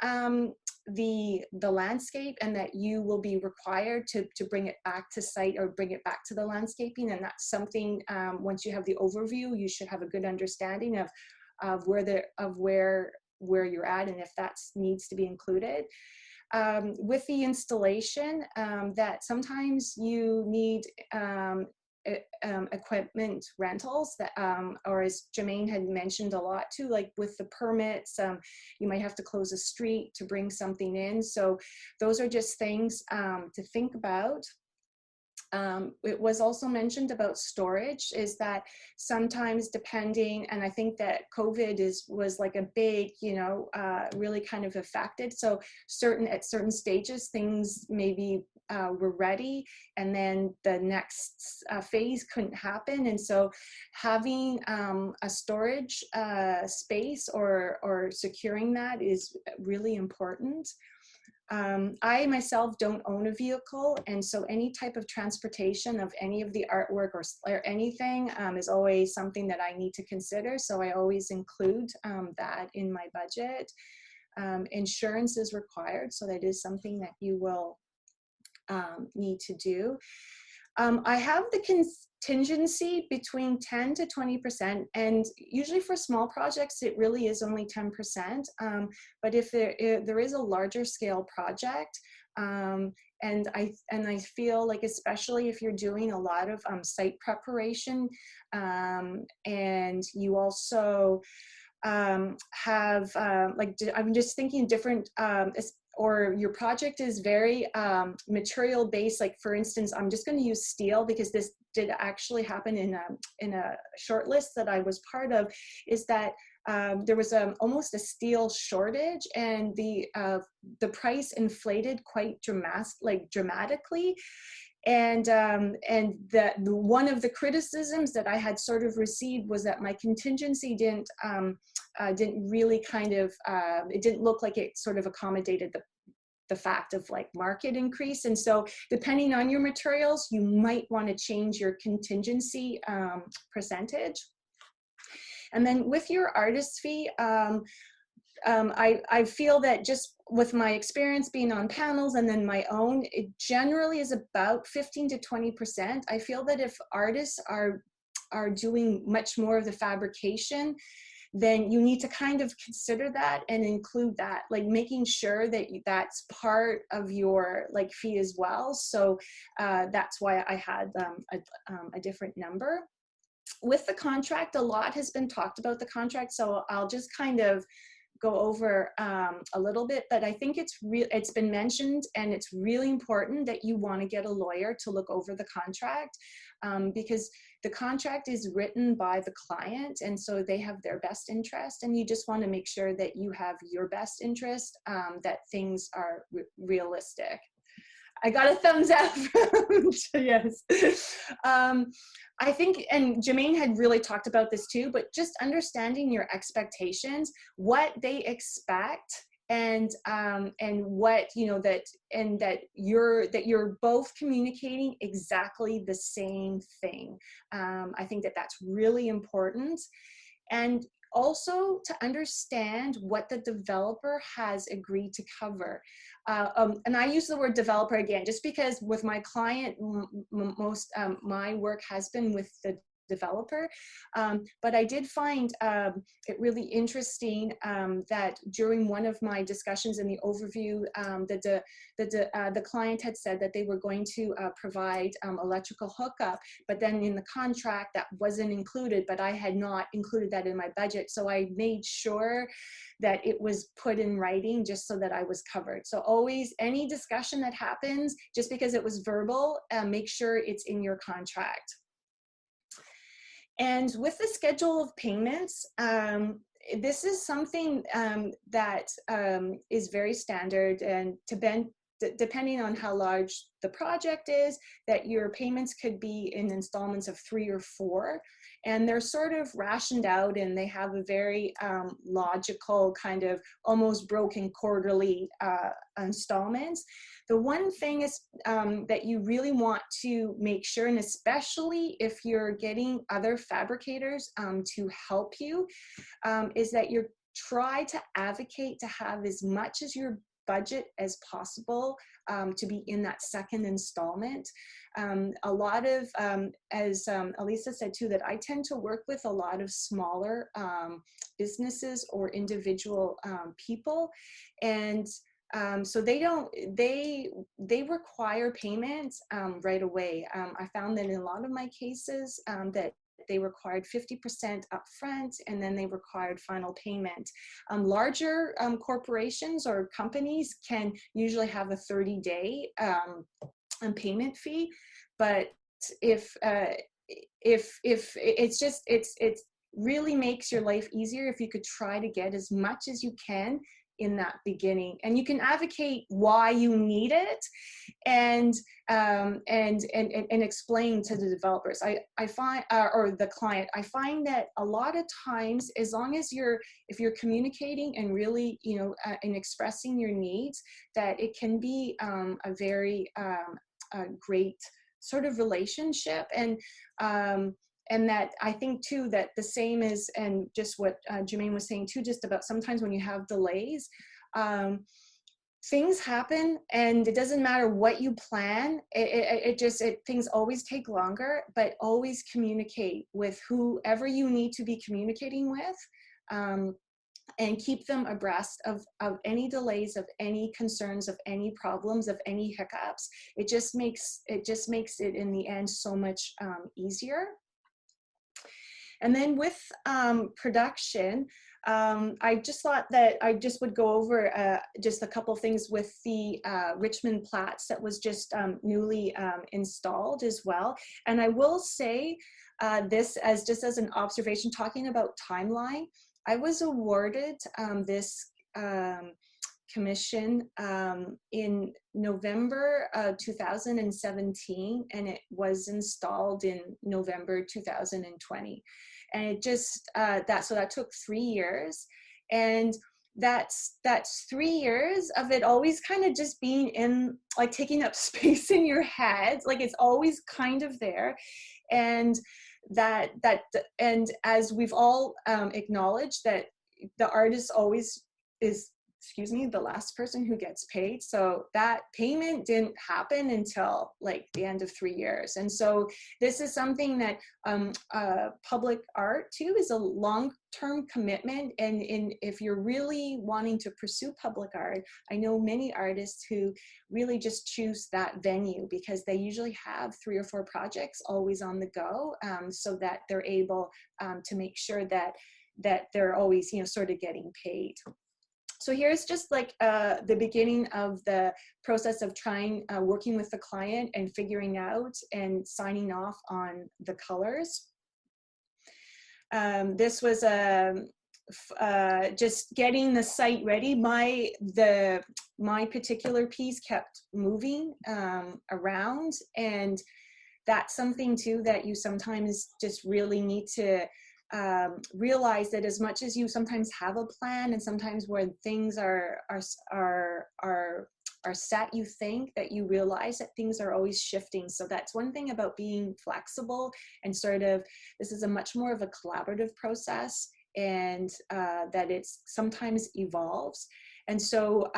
the landscape, and that you will be required to bring it back to site or bring it back to the landscaping. And that's something, once you have the overview, you should have a good understanding of where you're at, and if that needs to be included. With the installation, that sometimes you need equipment rentals that, or as Germaine had mentioned a lot too, like with the permits, you might have to close a street to bring something in. So those are just things to think about. It was also mentioned about storage, is that sometimes depending, and I think that COVID was like a big, you know, really kind of affected. So at certain stages, things maybe were ready, and then the next phase couldn't happen. And so having a storage space or securing that is really important. I myself don't own a vehicle, and so any type of transportation of any of the artwork or anything is always something that I need to consider. So I always include that in my budget. Insurance is required, so that is something that you will need to do. I have the contingency between 10 to 20%, and usually for small projects it really is only 10%. But if there is a larger scale project, and I feel like, especially if you're doing a lot of site preparation, and you also have like, I'm just thinking different, or your project is very material based. Like for instance, I'm just going to use steel because this did actually happen in a short list that I was part of, is that there was almost a steel shortage, and the price inflated quite dramatically. And one of the criticisms that I had sort of received was that my contingency didn't really kind of, it didn't look like it sort of accommodated the fact of like market increase. And so depending on your materials, you might want to change your contingency percentage. And then with your artist fee, I feel that just with my experience being on panels and then my own, it generally is about 15 to 20%. I feel that if artists are doing much more of the fabrication, then you need to kind of consider that and include that, like making sure that that's part of your like fee as well. So that's why I had a different number. With the contract, a lot has been talked about the contract, so I'll just kind of go over a little bit, but I think it's been mentioned, and it's really important that you want to get a lawyer to look over the contract, because the contract is written by the client, and so they have their best interest, and you just want to make sure that you have your best interest, that things are realistic. I got a thumbs up. Yes. I think, and Germaine had really talked about this too, but just understanding your expectations, what they expect, and what, you know, that you're both communicating exactly the same thing. I think that that's really important. And also to understand what the developer has agreed to cover. And I use the word developer again, just because with my client, my work has been with the developer. But I did find it really interesting that during one of my discussions in the overview, the client had said that they were going to provide electrical hookup, but then in the contract that wasn't included, but I had not included that in my budget. So I made sure that it was put in writing just so that I was covered. So always, any discussion that happens, just because it was verbal, make sure it's in your contract. And with the schedule of payments, this is something that is very standard, and depending on how large the project is, that your payments could be in installments of 3 or 4, and they're sort of rationed out, and they have a very logical kind of almost broken quarterly installments. The one thing is that you really want to make sure, and especially if you're getting other fabricators to help you, is that you try to advocate to have as much as your budget as possible to be in that second installment. A lot of, as Alyssa said too, that I tend to work with a lot of smaller businesses or individual people, and So they require payment right away. I found that in a lot of my cases that they required 50% upfront, and then they required final payment. Larger corporations or companies can usually have a 30-day payment fee, but if it's really makes your life easier if you could try to get as much as you can in that beginning, and you can advocate why you need it, and explain to the developers. I find or the client. I find that a lot of times, as long as if you're communicating and really, you know, and expressing your needs, that it can be a very great sort of relationship. And that I think too, that the same is, and just what Germaine was saying too, just about sometimes when you have delays, things happen, and it doesn't matter what you plan, things always take longer, but always communicate with whoever you need to be communicating with, and keep them abreast of any delays, of any concerns, of any problems, of any hiccups. It just makes it in the end so much easier. And then with production, I just thought that I just would go over just a couple things with the Richmond Platts that was just newly installed as well. And I will say this as just as an observation, talking about timeline, I was awarded this commission in November 2017, and it was installed in November 2020. And it just so that took 3 years, and that's 3 years of it always kind of just being in, like, taking up space in your head, like it's always kind of there. And and as we've all acknowledged, that the artist always is, the last person who gets paid. So that payment didn't happen until like the end of 3 years. And so this is something that public art too is a long-term commitment. And if you're really wanting to pursue public art, I know many artists who really just choose that venue because they usually have 3 or 4 projects always on the go, so that they're able to make sure that they're always, sort of getting paid. So here's just like the beginning of the process of working with the client and figuring out and signing off on the colors. This was just getting the site ready. My particular piece kept moving around, and that's something too that you sometimes just really need to realize, that as much as you sometimes have a plan, and sometimes where things are set, you think that you realize that things are always shifting. So that's one thing about being flexible, and sort of, this is a much more of a collaborative process, and that it's sometimes evolves. And so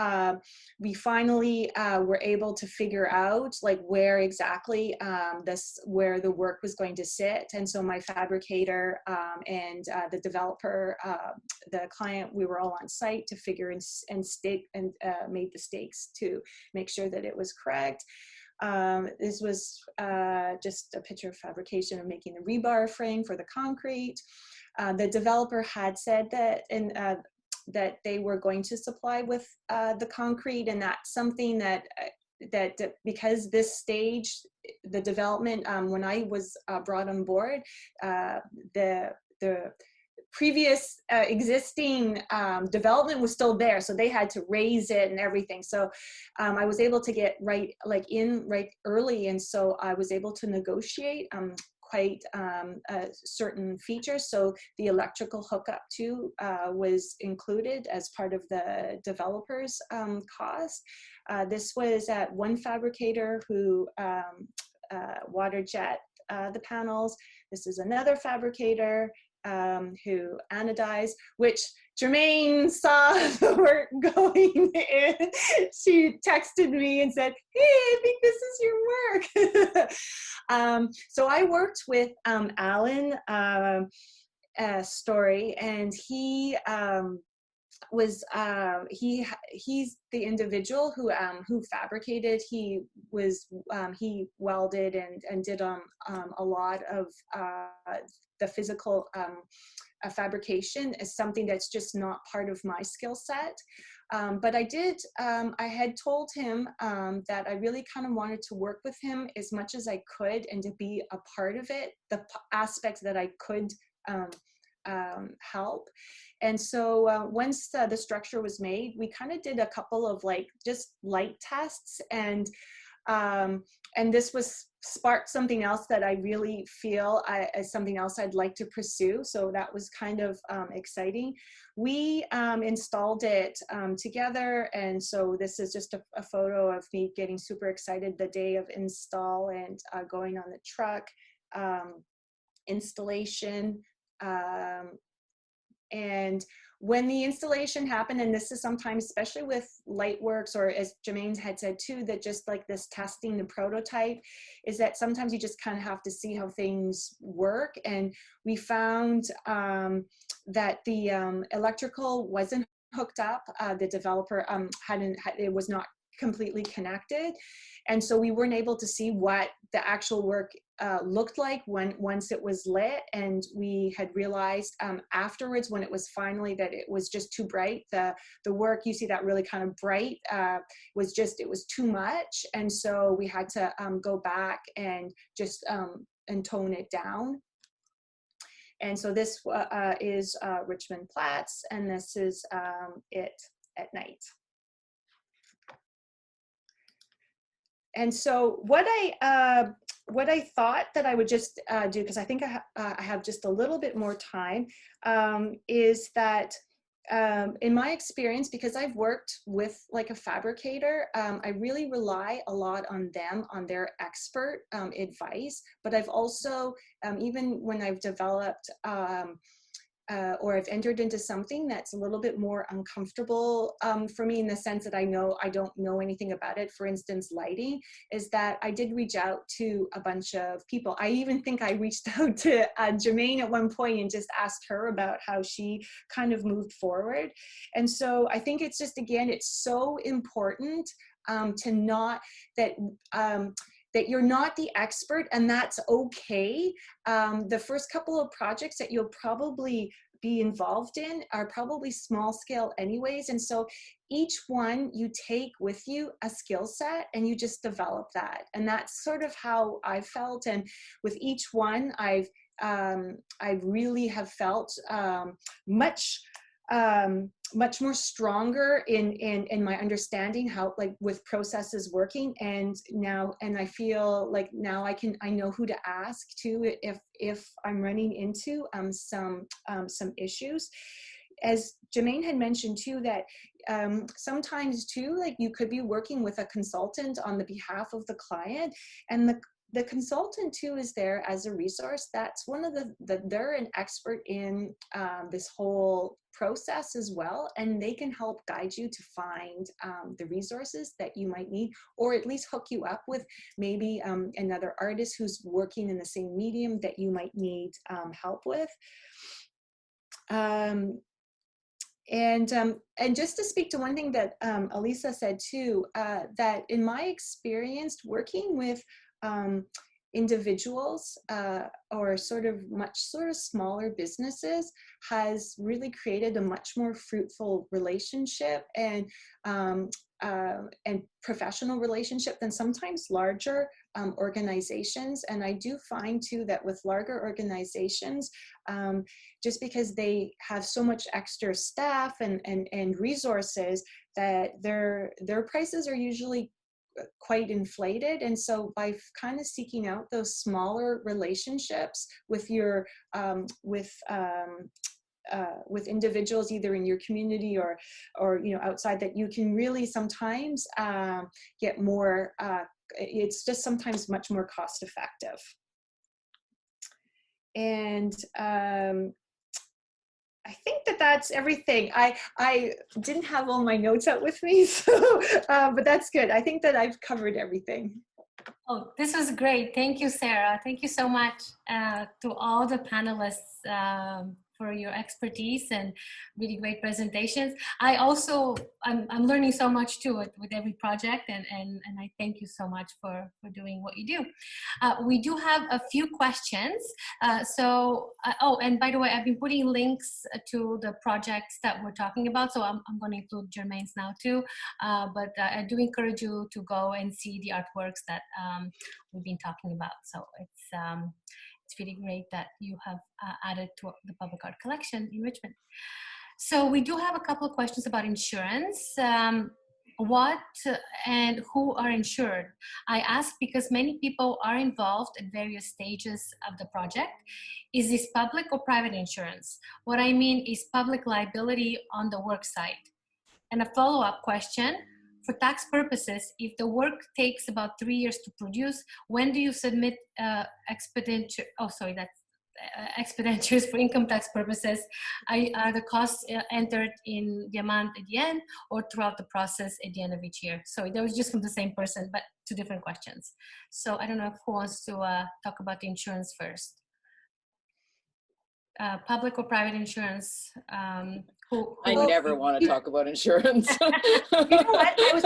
we finally were able to figure out like where exactly where the work was going to sit. And so my fabricator and the developer, the client, we were all on site to figure and stake and made the stakes to make sure that it was correct. This was just a picture of fabrication of making the rebar frame for the concrete. The developer had said that that they were going to supply with the concrete, and that's something that because this stage, the development, when I was brought on board, the previous existing development was still there, so they had to raise it and everything. So I was able to get right early, and so I was able to negotiate quite certain features. So the electrical hookup too was included as part of the developer's cost. This was at one fabricator who water jet the panels. This is another fabricator who anodized, which Germaine saw the work going in. She texted me and said, "Hey, I think this is your work." So I worked with Alan Story, and he he's the individual who fabricated. He welded and did a lot of the physical fabrication is something that's just not part of my skill set. But I had told him that I really kind of wanted to work with him as much as I could and to be a part of it, the aspects that I could help. And so once the structure was made, we kind of did a couple of like just light tests, and this was sparked something else that I really feel as something else I'd like to pursue. So that was kind of exciting. We installed it together, and so this is just a photo of me getting super excited the day of install and going on the truck, installation. And when the installation happened, and this is sometimes, especially with Lightworks, or as Germaine had said too, that just like this testing the prototype, is that sometimes you just kind of have to see how things work. And we found that the electrical wasn't hooked up. The developer it was not completely connected. And so we weren't able to see what the actual work looked like once it was lit. And we had realized afterwards, when it was finally, that it was just too bright. The work, you see that really kind of bright, it was too much. And so we had to go back and just and tone it down. And so this is Richmond Platts, and this is it at night. And so what I thought that I would just do, because I think I have just a little bit more time, is that in my experience, because I've worked with like a fabricator, I really rely a lot on them, on their expert advice. But I've also, even when I've developed or I've entered into something that's a little bit more uncomfortable for me, in the sense that I don't know anything about it, for instance, lighting, is that I did reach out to a bunch of people. I even think I reached out to Germaine at one point and just asked her about how she kind of moved forward. And so I think it's just, again, it's so important to not, that you're not the expert, and that's okay. The first couple of projects that you'll probably be involved in are probably small scale anyways. And so each one, you take with you a skill set and you just develop that. And that's sort of how I felt. And with each one, I really have felt much more stronger in my understanding how, like, with processes working. And I feel like now I know who to ask to if I'm running into some issues. As Germaine had mentioned too, that sometimes too, like, you could be working with a consultant on the behalf of the client, and the consultant too is there as a resource. That's one of they're an expert in this whole process as well, and they can help guide you to find the resources that you might need, or at least hook you up with maybe another artist who's working in the same medium that you might need help with. And just to speak to one thing that Alyssa said too, that in my experience working with individuals or sort of smaller businesses has really created a much more fruitful relationship and professional relationship than sometimes larger organizations. And I do find too that with larger organizations, just because they have so much extra staff and resources, that their prices are usually quite inflated. And so by kind of seeking out those smaller relationships with your with individuals, either in your community or outside, that you can really sometimes get more, it's just sometimes much more cost effective. And I think that's everything. I didn't have all my notes out with me, so but that's good. I think that I've covered everything. Oh, this was great. Thank you, Sarah. Thank you so much to all the panelists your expertise and really great presentations. I'm learning so much too with every project, and I thank you so much for doing what you do. We do have a few questions. Oh, and by the way, I've been putting links to the projects that we're talking about, so I'm going to include Germaine's now too. But I do encourage you to go and see the artworks that we've been talking about. So it's really great that you have added to the public art collection in Richmond. So we do have a couple of questions about insurance. What and who are insured? I ask because many people are involved at various stages of the project. Is this public or private insurance? What I mean is public liability on the work site. And a follow-up question, for tax purposes, if the work takes about 3 years to produce, when do you submit expenditures for income tax purposes? Are the costs entered in the amount at the end or throughout the process at the end of each year? So that was just from the same person, but two different questions. So I don't know who wants to talk about the insurance first. Public or private insurance? I never want to talk about insurance. You know what? I was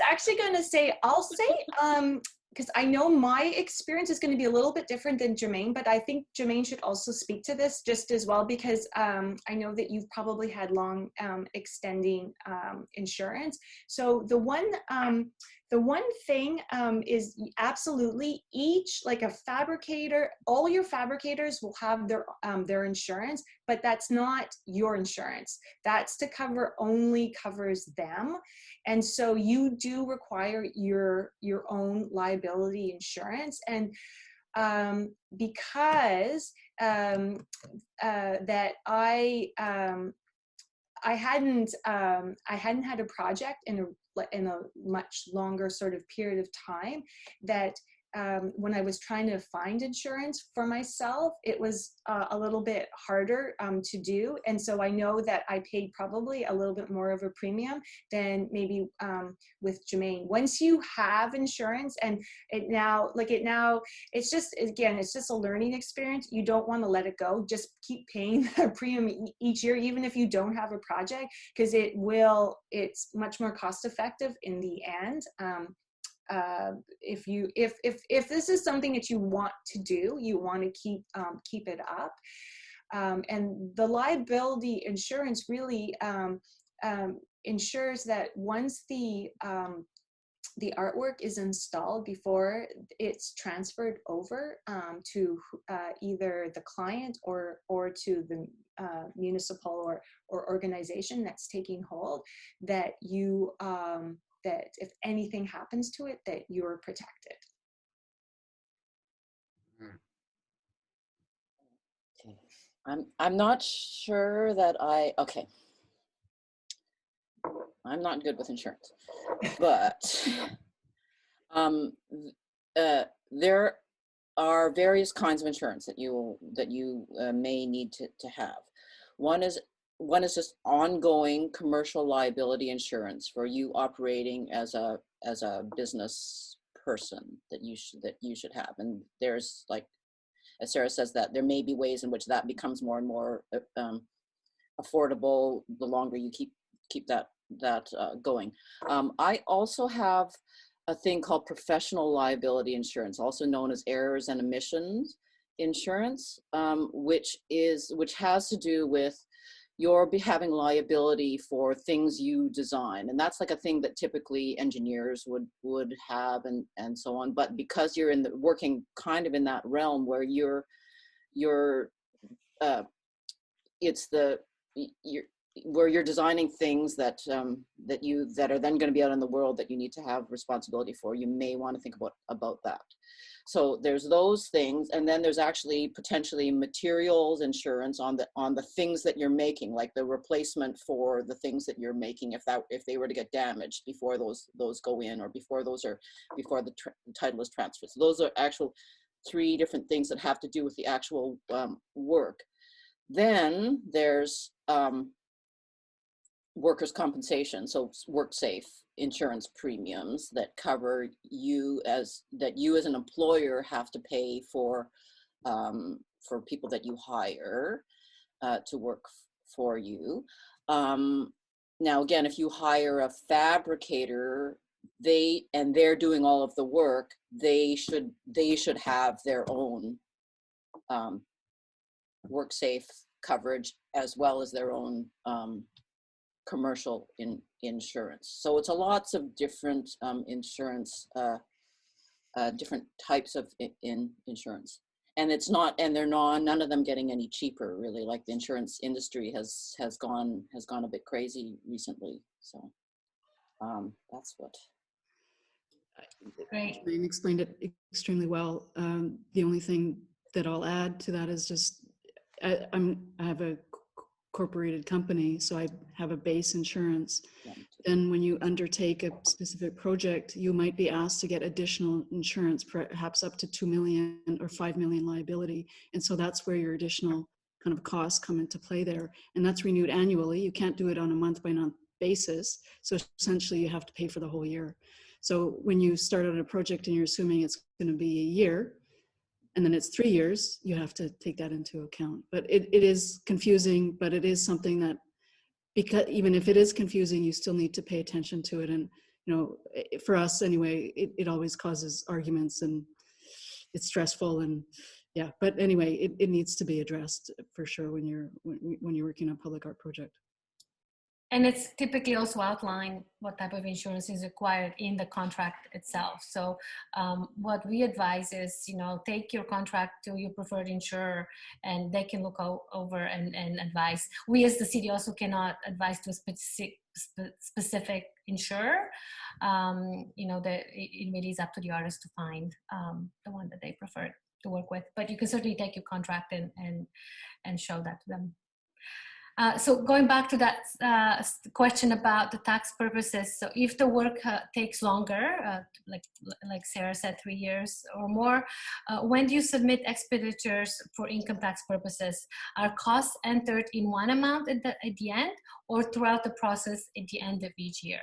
actually going to say, I'll say, because I know my experience is going to be a little bit different than Germaine, but I think Germaine should also speak to this just as well, because I know that you've probably had long extending insurance. So the one thing is absolutely each, like a fabricator, all your fabricators will have their insurance, but that's not your insurance. That's to covers them. And so you do require your own liability insurance. And because that I hadn't had a project in a much longer sort of period of time, that when I was trying to find insurance for myself, it was a little bit harder to do. And so I know that I paid probably a little bit more of a premium than maybe with Germaine. Once you have insurance, and it's just a learning experience. You don't want to let it go. Just keep paying a premium each year, even if you don't have a project, because it's much more cost effective in the end. If this is something that you want to do, you want to keep it up, and the liability insurance really ensures that once the artwork is installed, before it's transferred over to either the client or to the municipal or organization that's taking hold, that you that if anything happens to it, that you're protected. Okay. I'm not sure that okay. I'm not good with insurance, but there are various kinds of insurance that you may need to have. One is just ongoing commercial liability insurance for you operating as a business person that you should have. And there's, like, as Sara says, that there may be ways in which that becomes more and more affordable the longer you keep that going. I also have a thing called professional liability insurance, also known as errors and omissions insurance, which has to do with you're having liability for things you design. And that's like a thing that typically engineers would have and so on. But because you're working kind of in that realm where you're designing things that are then going to be out in the world that you need to have responsibility for, you may want to think about that. So there's those things, and then there's actually potentially materials insurance on the things that you're making, like the replacement for the things that you're making if they were to get damaged before those go in, or before the title is transferred. So those are actual 3 different things that have to do with the actual work. Then there's workers' compensation, so WorkSafe insurance premiums that cover you as an employer have to pay for people that you hire. to work for you. Now, again, if you hire a fabricator, they're doing all of the work, they should have their own work safe coverage as well as their own commercial insurance. So it's a lots of different insurance, different types of insurance. And it's not, and they're not, none of them getting any cheaper, really. Like the insurance industry has gone a bit crazy recently. So that's what. Great. Jermaine explained it extremely well. The only thing that I'll add to that is just, I have a corporated company, so I have a base insurance. Yeah. Then when you undertake a specific project, you might be asked to get additional insurance, perhaps up to 2 million or 5 million liability. And so that's where your additional kind of costs come into play there. And that's renewed annually. You can't do it on a month by month basis. So essentially you have to pay for the whole year. So when you start on a project and you're assuming it's going to be a year, and then it's 3 years, you have to take that into account. But it is confusing, but it is something that, because even if it is confusing, you still need to pay attention to it. And, you know, for us anyway, it always causes arguments and it's stressful, and yeah, but anyway, it needs to be addressed for sure when you're working on a public art project. And it's typically also outlined what type of insurance is required in the contract itself. So what we advise is, you know, take your contract to your preferred insurer and they can look over and advise. We as the city also cannot advise to a specific insurer. You know, it really is up to the artist to find the one that they prefer to work with. But you can certainly take your contract and show that to them. So going back to that question about the tax purposes, so if the work takes longer, like Sarah said, 3 years or more, when do you submit expenditures for income tax purposes? Are costs entered in one amount at the end, or throughout the process at the end of each year?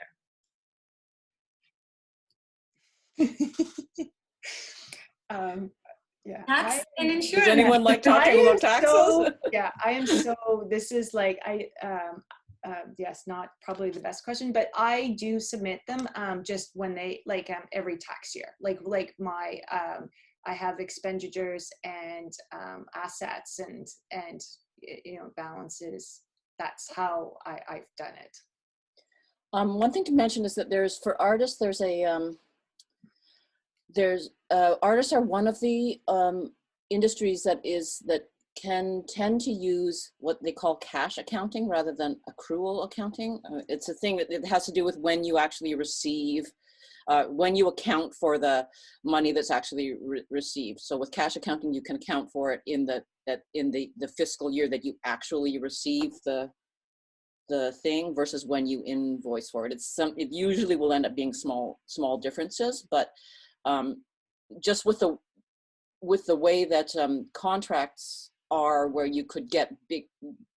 Yeah. Tax and insurance. Does anyone like talking about taxes? I am so, this is like, yes, not probably the best question, but I do submit them just when they, like every tax year, like my, I have expenditures and assets and, you know, balances. That's how I've done it. One thing to mention is that for artists, artists are one of the industries that can tend to use what they call cash accounting rather than accrual accounting. It's a thing that it has to do with when you actually receive, when you account for the money that's actually received. So with cash accounting, you can account for it in the fiscal year that you actually receive the thing versus when you invoice for it. It usually will end up being small differences, but just with the way that contracts are, where you could get big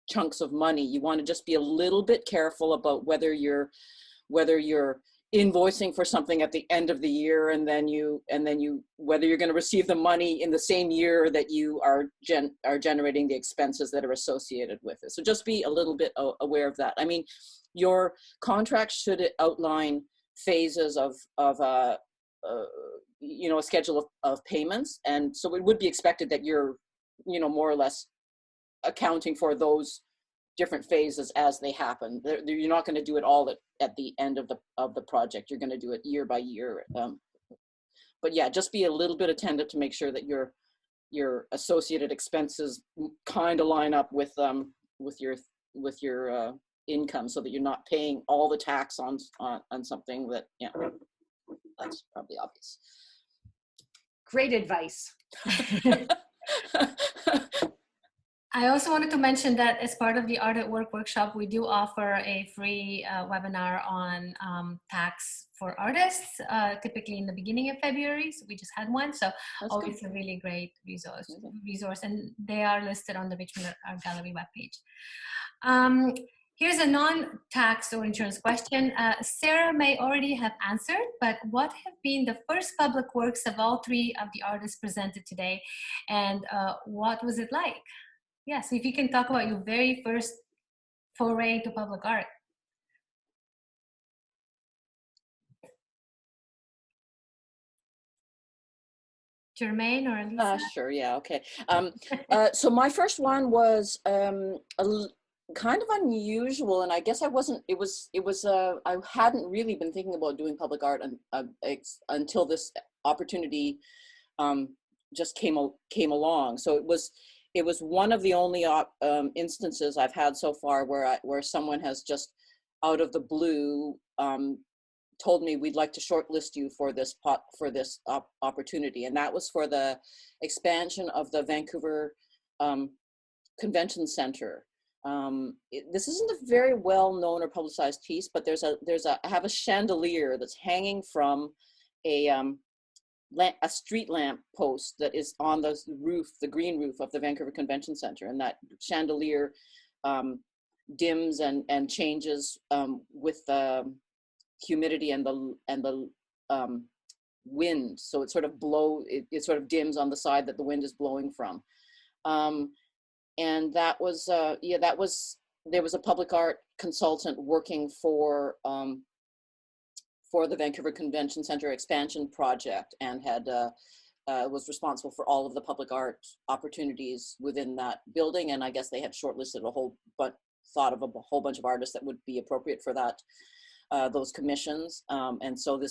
chunks of money, you want to just be a little bit careful about whether you're invoicing for something at the end of the year and then whether you're going to receive the money in the same year that you are generating the expenses that are associated with it. So just be a little bit aware of that. I mean, your contract should outline phases of you know, a schedule of payments, and so it would be expected that you're, you know, more or less accounting for those different phases as they happen. You're not going to do it all at the end of the project. You're going to do it year by year. But yeah, just be a little bit attentive to make sure that your associated expenses kind of line up with your income, so that you're not paying all the tax on something that, yeah, that's probably obvious. Great advice. I also wanted to mention that as part of the Art at Work workshop, we do offer a free webinar on tax for artists, typically in the beginning of February. So we just had one. So always a really great resource, and they are listed on the Richmond Art Gallery webpage. Here's a non-tax or insurance question. Sarah may already have answered, but what have been the first public works of all three of the artists presented today, and what was it like? Yeah, so if you can talk about your very first foray into public art. Germaine or Alyssa? Sure, yeah, okay. So my first one was kind of unusual, and I guess I wasn't, I hadn't really been thinking about doing public art until this opportunity just came along. So it was one of the only instances I've had so far where someone has just out of the blue told me we'd like to shortlist you for this opportunity, and that was for the expansion of the Vancouver Convention Center. This isn't a very well known or publicized piece, but I have a chandelier that's hanging from a street lamp post that is on the roof, the green roof of the Vancouver Convention Center, and that chandelier dims and changes with the humidity and the wind. So it sort of it sort of dims on the side that the wind is blowing from. And that was there was a public art consultant working for the Vancouver Convention Center expansion project, and was responsible for all of the public art opportunities within that building. And I guess they had shortlisted thought of a whole bunch of artists that would be appropriate for that, those commissions. And so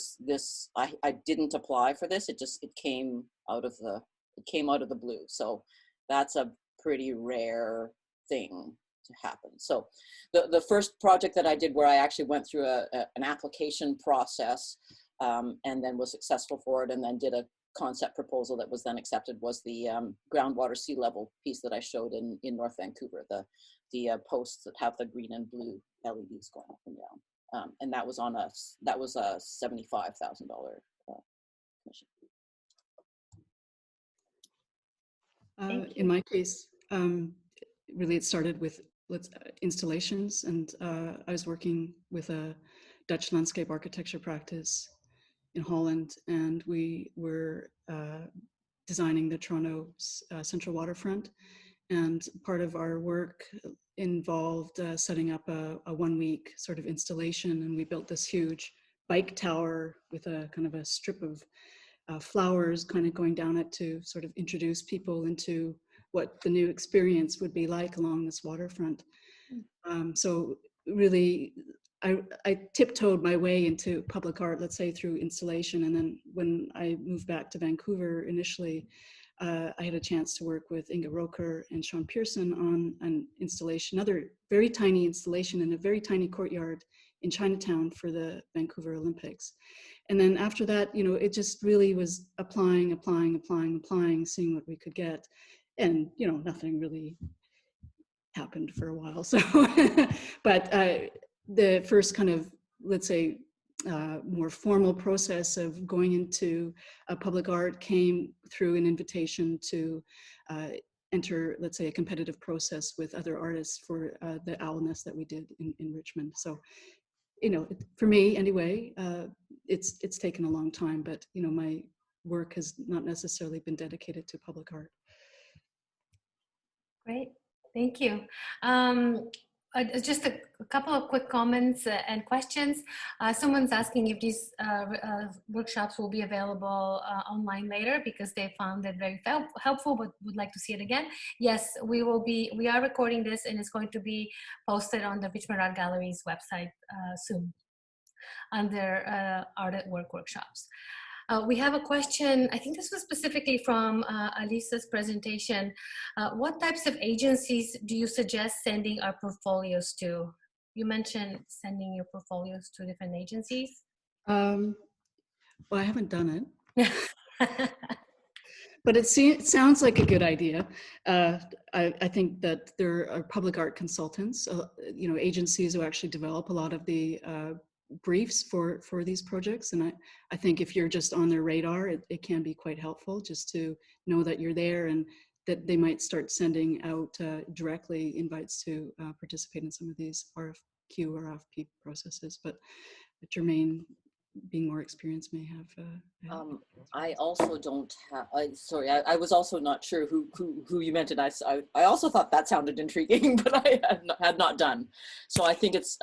I didn't apply for this. It came out of the blue. So that's a pretty rare thing to happen. So the first project that I did, where I actually went through an application process and then was successful for it, and then did a concept proposal that was then accepted, was the groundwater sea level piece that I showed in North Vancouver, the posts that have the green and blue LEDs going up and down. And that was a $75,000 commission. In my case, really it started with installations, and I was working with a Dutch landscape architecture practice in Holland, and we were designing the Toronto Central Waterfront, and part of our work involved setting up a 1 week sort of installation, and we built this huge bike tower with a kind of a strip of flowers kind of going down it to sort of introduce people into what the new experience would be like along this waterfront. So really, I tiptoed my way into public art, let's say through installation. And then when I moved back to Vancouver initially, I had a chance to work with Inga Roker and Sean Pearson on an installation, another very tiny installation in a very tiny courtyard in Chinatown for the Vancouver Olympics. And then after that, it just really was applying, seeing what we could get. And, nothing really happened for a while. So, but the first kind of, let's say, more formal process of going into public art came through an invitation to enter, let's say, a competitive process with other artists for the Owl Nest that we did in Richmond. So, for me anyway, it's taken a long time, but my work has not necessarily been dedicated to public art. Great, thank you. Just a couple of quick comments and questions. Someone's asking if these workshops will be available online later, because they found it very helpful, but would like to see it again. Yes, we are recording this, and it's going to be posted on the Richmond Art Gallery's website soon under Art at Work workshops. We have a question, I think this was specifically from Alisa's presentation. What types of agencies do you suggest sending our portfolios to? You mentioned sending your portfolios to different agencies. Well, I haven't done it. But it sounds like a good idea. I think that there are public art consultants, agencies who actually develop a lot of the briefs for these projects, and I think if you're just on their radar, it can be quite helpful just to know that you're there, and that they might start sending out directly invites to participate in some of these RFQ or RFP processes. But Germaine being more experienced may have. I also don't have. Sorry, I was also not sure who you meant, and I also thought that sounded intriguing, but I had not done. So I think it's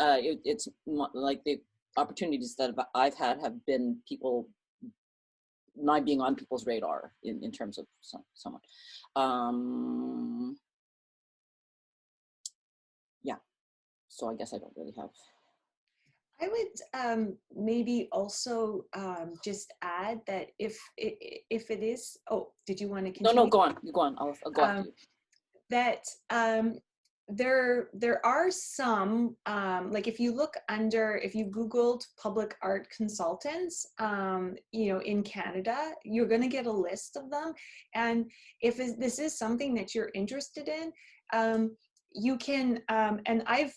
like the opportunities that I've had have been people, my being on people's radar in terms of someone. Yeah. So I guess I don't really have. I would maybe also just add that if it is, oh, did you want to continue? No, go on. You go on. I'll go after you. That there are some, like if you look under, if you Googled public art consultants, you know, in Canada, you're going to get a list of them. And if this is something that you're interested in, you can, and I've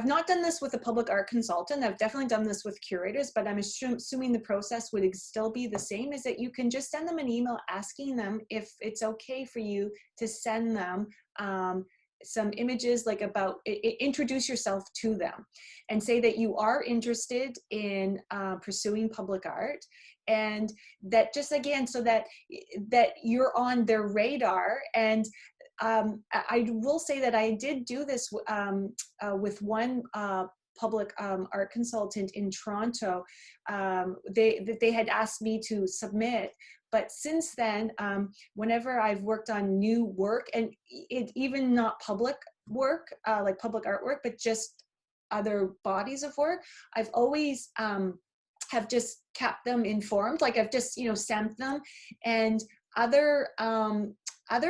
not done this with a public art consultant. I've definitely done this with curators, but I'm assuming the process would still be the same, is that you can just send them an email asking them if it's okay for you to send them some images, like about, introduce yourself to them and say that you are interested in pursuing public art, and that just, again, so that you're on their radar. And I will say that I did do this with one public art consultant in Toronto. They had asked me to submit, but since then, whenever I've worked on new work, and even not public work, like public artwork, but just other bodies of work, I've always have just kept them informed. Like I've just, you know, sent them, and other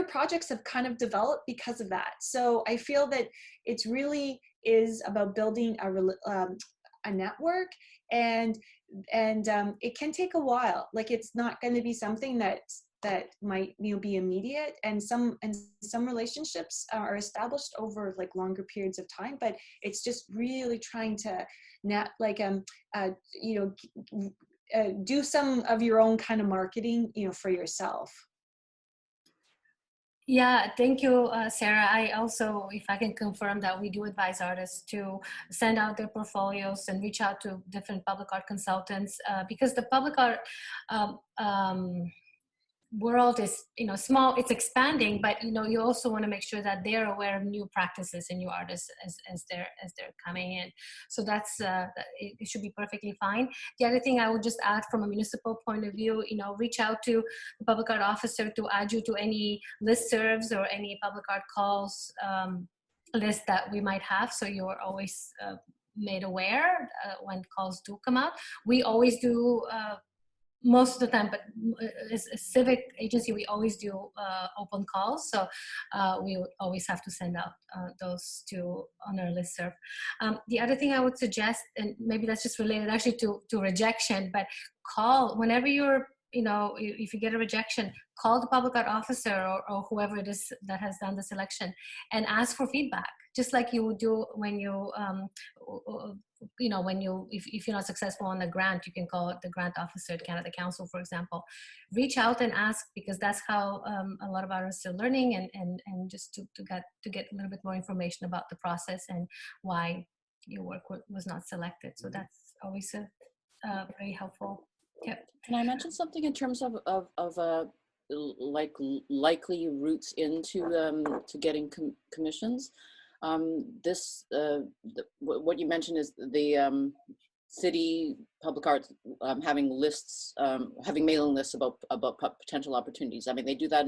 projects have kind of developed because of that. So I feel that it's really is about building a network, and it can take a while. Like it's not going to be something that might, you know, be immediate, and some relationships are established over like longer periods of time, but it's just really trying to you know, do some of your own kind of marketing, you know, for yourself. Yeah, thank you, Sarah. I also, if I can confirm, that we do advise artists to send out their portfolios and reach out to different public art consultants, because the public art world is, you know, small, it's expanding, but you know, you also want to make sure that they're aware of new practices and new artists as they're coming in. So that's it should be perfectly fine. The other thing I would just add from a municipal point of view, you know, reach out to the public art officer to add you to any listservs or any public art calls list that we might have, so you're always made aware when calls do come out. We always do most of the time, but as a civic agency, we always do open calls. So we would always have to send out those on our listserv. The other thing I would suggest, and maybe that's just related actually to rejection, but call whenever you're, you know, if you get a rejection, call the public art officer or whoever it is that has done the selection and ask for feedback, just like you would do when you, you know, when you, if you're not successful on the grant, you can call the grant officer at Canada Council, for example. Reach out and ask, because that's how a lot of artists are learning, and just to get a little bit more information about the process and why your work was not selected. So that's always a very helpful tip. Can I mention something in terms of like likely routes into to getting commissions? What you mentioned is the city public arts having lists, having mailing lists about potential opportunities. I mean, they do that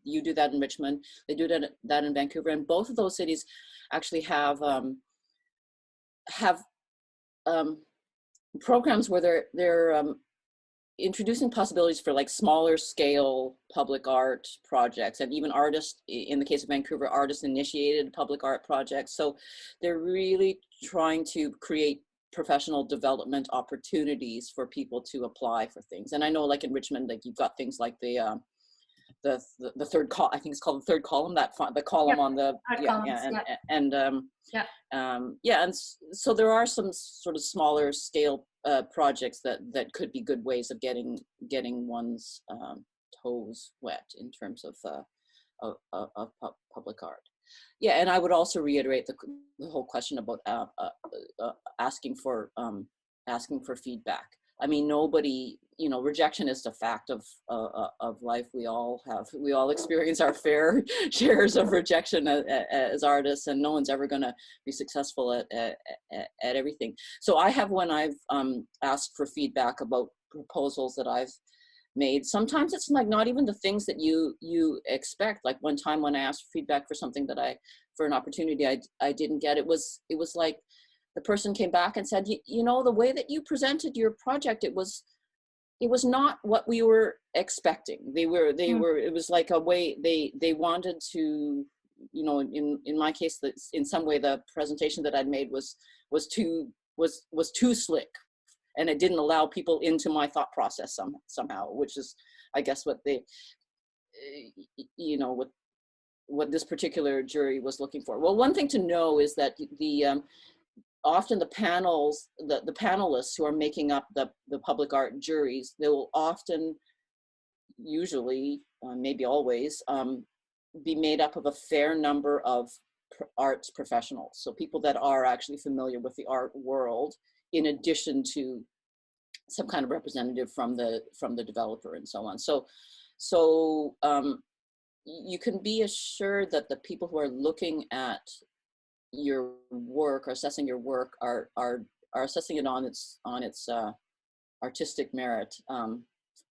you do that in Richmond, they do that in Vancouver, and both of those cities actually have programs where they're introducing possibilities for like smaller scale public art projects, and even artists, in the case of Vancouver, artists initiated public art projects. So they're really trying to create professional development opportunities for people to apply for things. And I know, like in Richmond, like you've got things like the third column, I think it's called the third column, the column on the and so there are some sort of smaller scale projects that could be good ways of getting one's toes wet in terms of public art. Yeah, and I would also reiterate the whole question about asking for feedback. I mean, nobody, you know, rejection is a fact of life. We all experience our fair shares of rejection as artists, and no one's ever going to be successful at everything. So I have, when I've asked for feedback about proposals that I've made, sometimes it's like not even the things that you expect. Like one time when I asked for feedback for something for an opportunity I didn't get, it was like the person came back and said, you know, the way that you presented your project, it was not what we were expecting. It was like a way they wanted to, you know, in my case, that in some way the presentation that I'd made was too slick, and it didn't allow people into my thought process somehow, which is, I guess, what they, you know, what this particular jury was looking for. Well, one thing to know is that often the panels, the panelists who are making up the public art juries, they will often, usually, maybe always, be made up of a fair number of arts professionals. So people that are actually familiar with the art world, in addition to some kind of representative from the developer and so on. So you can be assured that the people who are looking at your work, or assessing your work, are assessing it on its artistic merit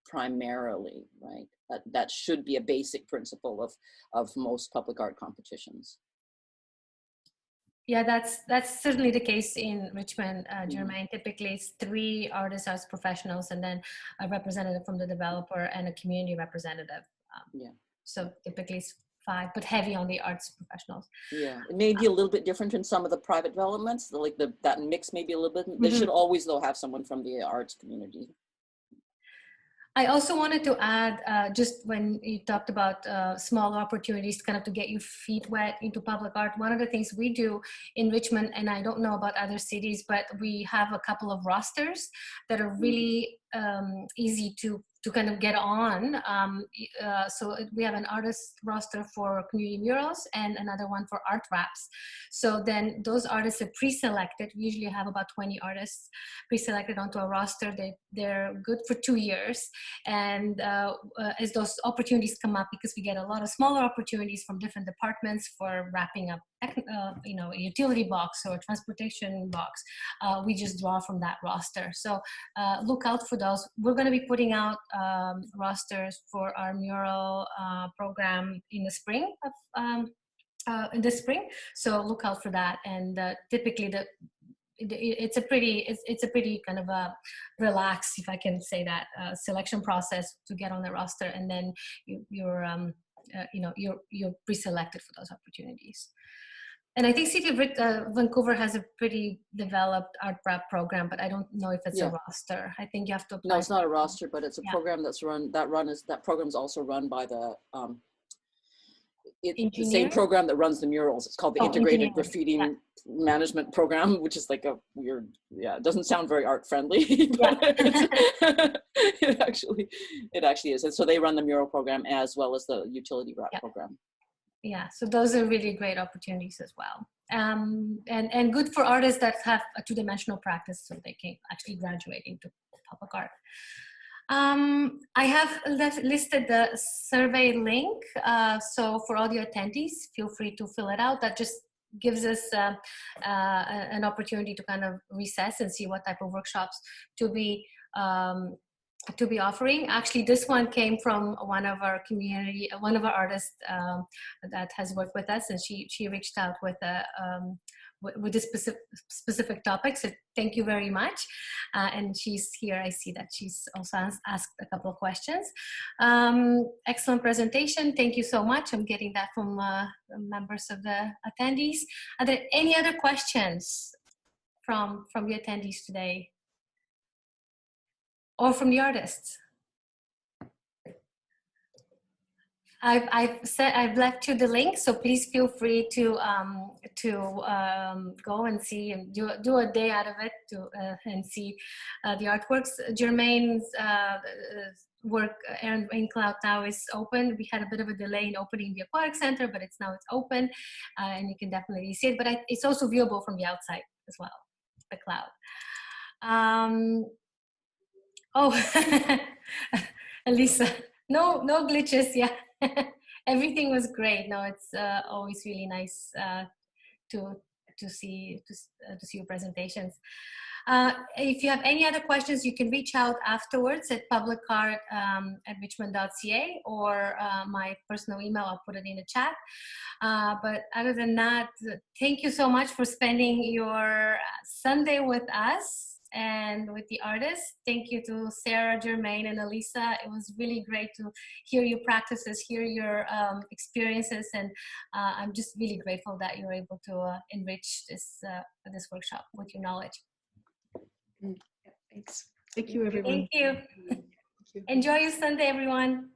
primarily, right? That should be a basic principle of most public art competitions. Yeah, that's certainly the case in Richmond, Germaine. Typically, it's 3 artists as professionals, and then a representative from the developer and a community representative. Yeah. So typically it's 5, but heavy on the arts professionals. Yeah, it may be a little bit different in some of the private developments. Like that mix may be a little bit. They should always, though, have someone from the arts community. I also wanted to add, just when you talked about small opportunities kind of to get your feet wet into public art, one of the things we do in Richmond, and I don't know about other cities, but we have a couple of rosters that are really easy to kind of get on. So we have an artist roster for community murals and another one for art wraps. So then those artists are pre-selected. We usually have about 20 artists pre-selected onto a roster. They're good for 2 years. And as those opportunities come up, because we get a lot of smaller opportunities from different departments for wrapping up, you know, a utility box or a transportation box, we just draw from that roster. So look out for those. We're going to be putting out rosters for our mural program in the spring. So look out for that. And typically it's a pretty kind of a relaxed, if I can say that, selection process to get on the roster, and then you're pre-selected for those opportunities. And I think City of Vancouver has a pretty developed art prep program, but I don't know if it's a roster. I think you have to apply. No, it's not a roster, but it's a program that's run. That program is also run by the it's the same program that runs the murals. It's called the Integrated Graffiti Management Program, which is like a weird, it doesn't sound very art friendly, but it actually is. And so they run the mural program as well as the utility wrap program. Yeah, so those are really great opportunities as well. And good for artists that have a 2-dimensional practice, so they can actually graduate into public art. I have listed the survey link. So for all the attendees, feel free to fill it out. That just gives us an opportunity to kind of recess and see what type of workshops to be offering. Actually, this one came from one of our artists that has worked with us, and she reached out with this specific topic. So thank you very much. And she's here. I see that she's also asked a couple of questions. Excellent presentation. Thank you so much. I'm getting that from members of the attendees. Are there any other questions from the attendees today? Or from the artists? I've left you the link, so please feel free to go and see and do a day out of it and see the artworks. Germaine's work, Rain Cloud, now is open. We had a bit of a delay in opening the Aquatic Center, but it's open, and you can definitely see it. But it's also viewable from the outside as well, the cloud. Oh, Alyssa, no glitches. Yeah, everything was great. No, it's always really nice to see your presentations. If you have any other questions, you can reach out afterwards at publicart@richmond.ca or my personal email. I'll put it in the chat. But other than that, thank you so much for spending your Sunday with us and with the artists. Thank you to Sara, Germaine, and Alyssa. It was really great to hear your practices, hear your experiences, and I'm just really grateful that you're able to enrich this workshop with your knowledge. Yeah, thanks. Thank you, everyone. Thank you. Thank you. Enjoy your Sunday, everyone.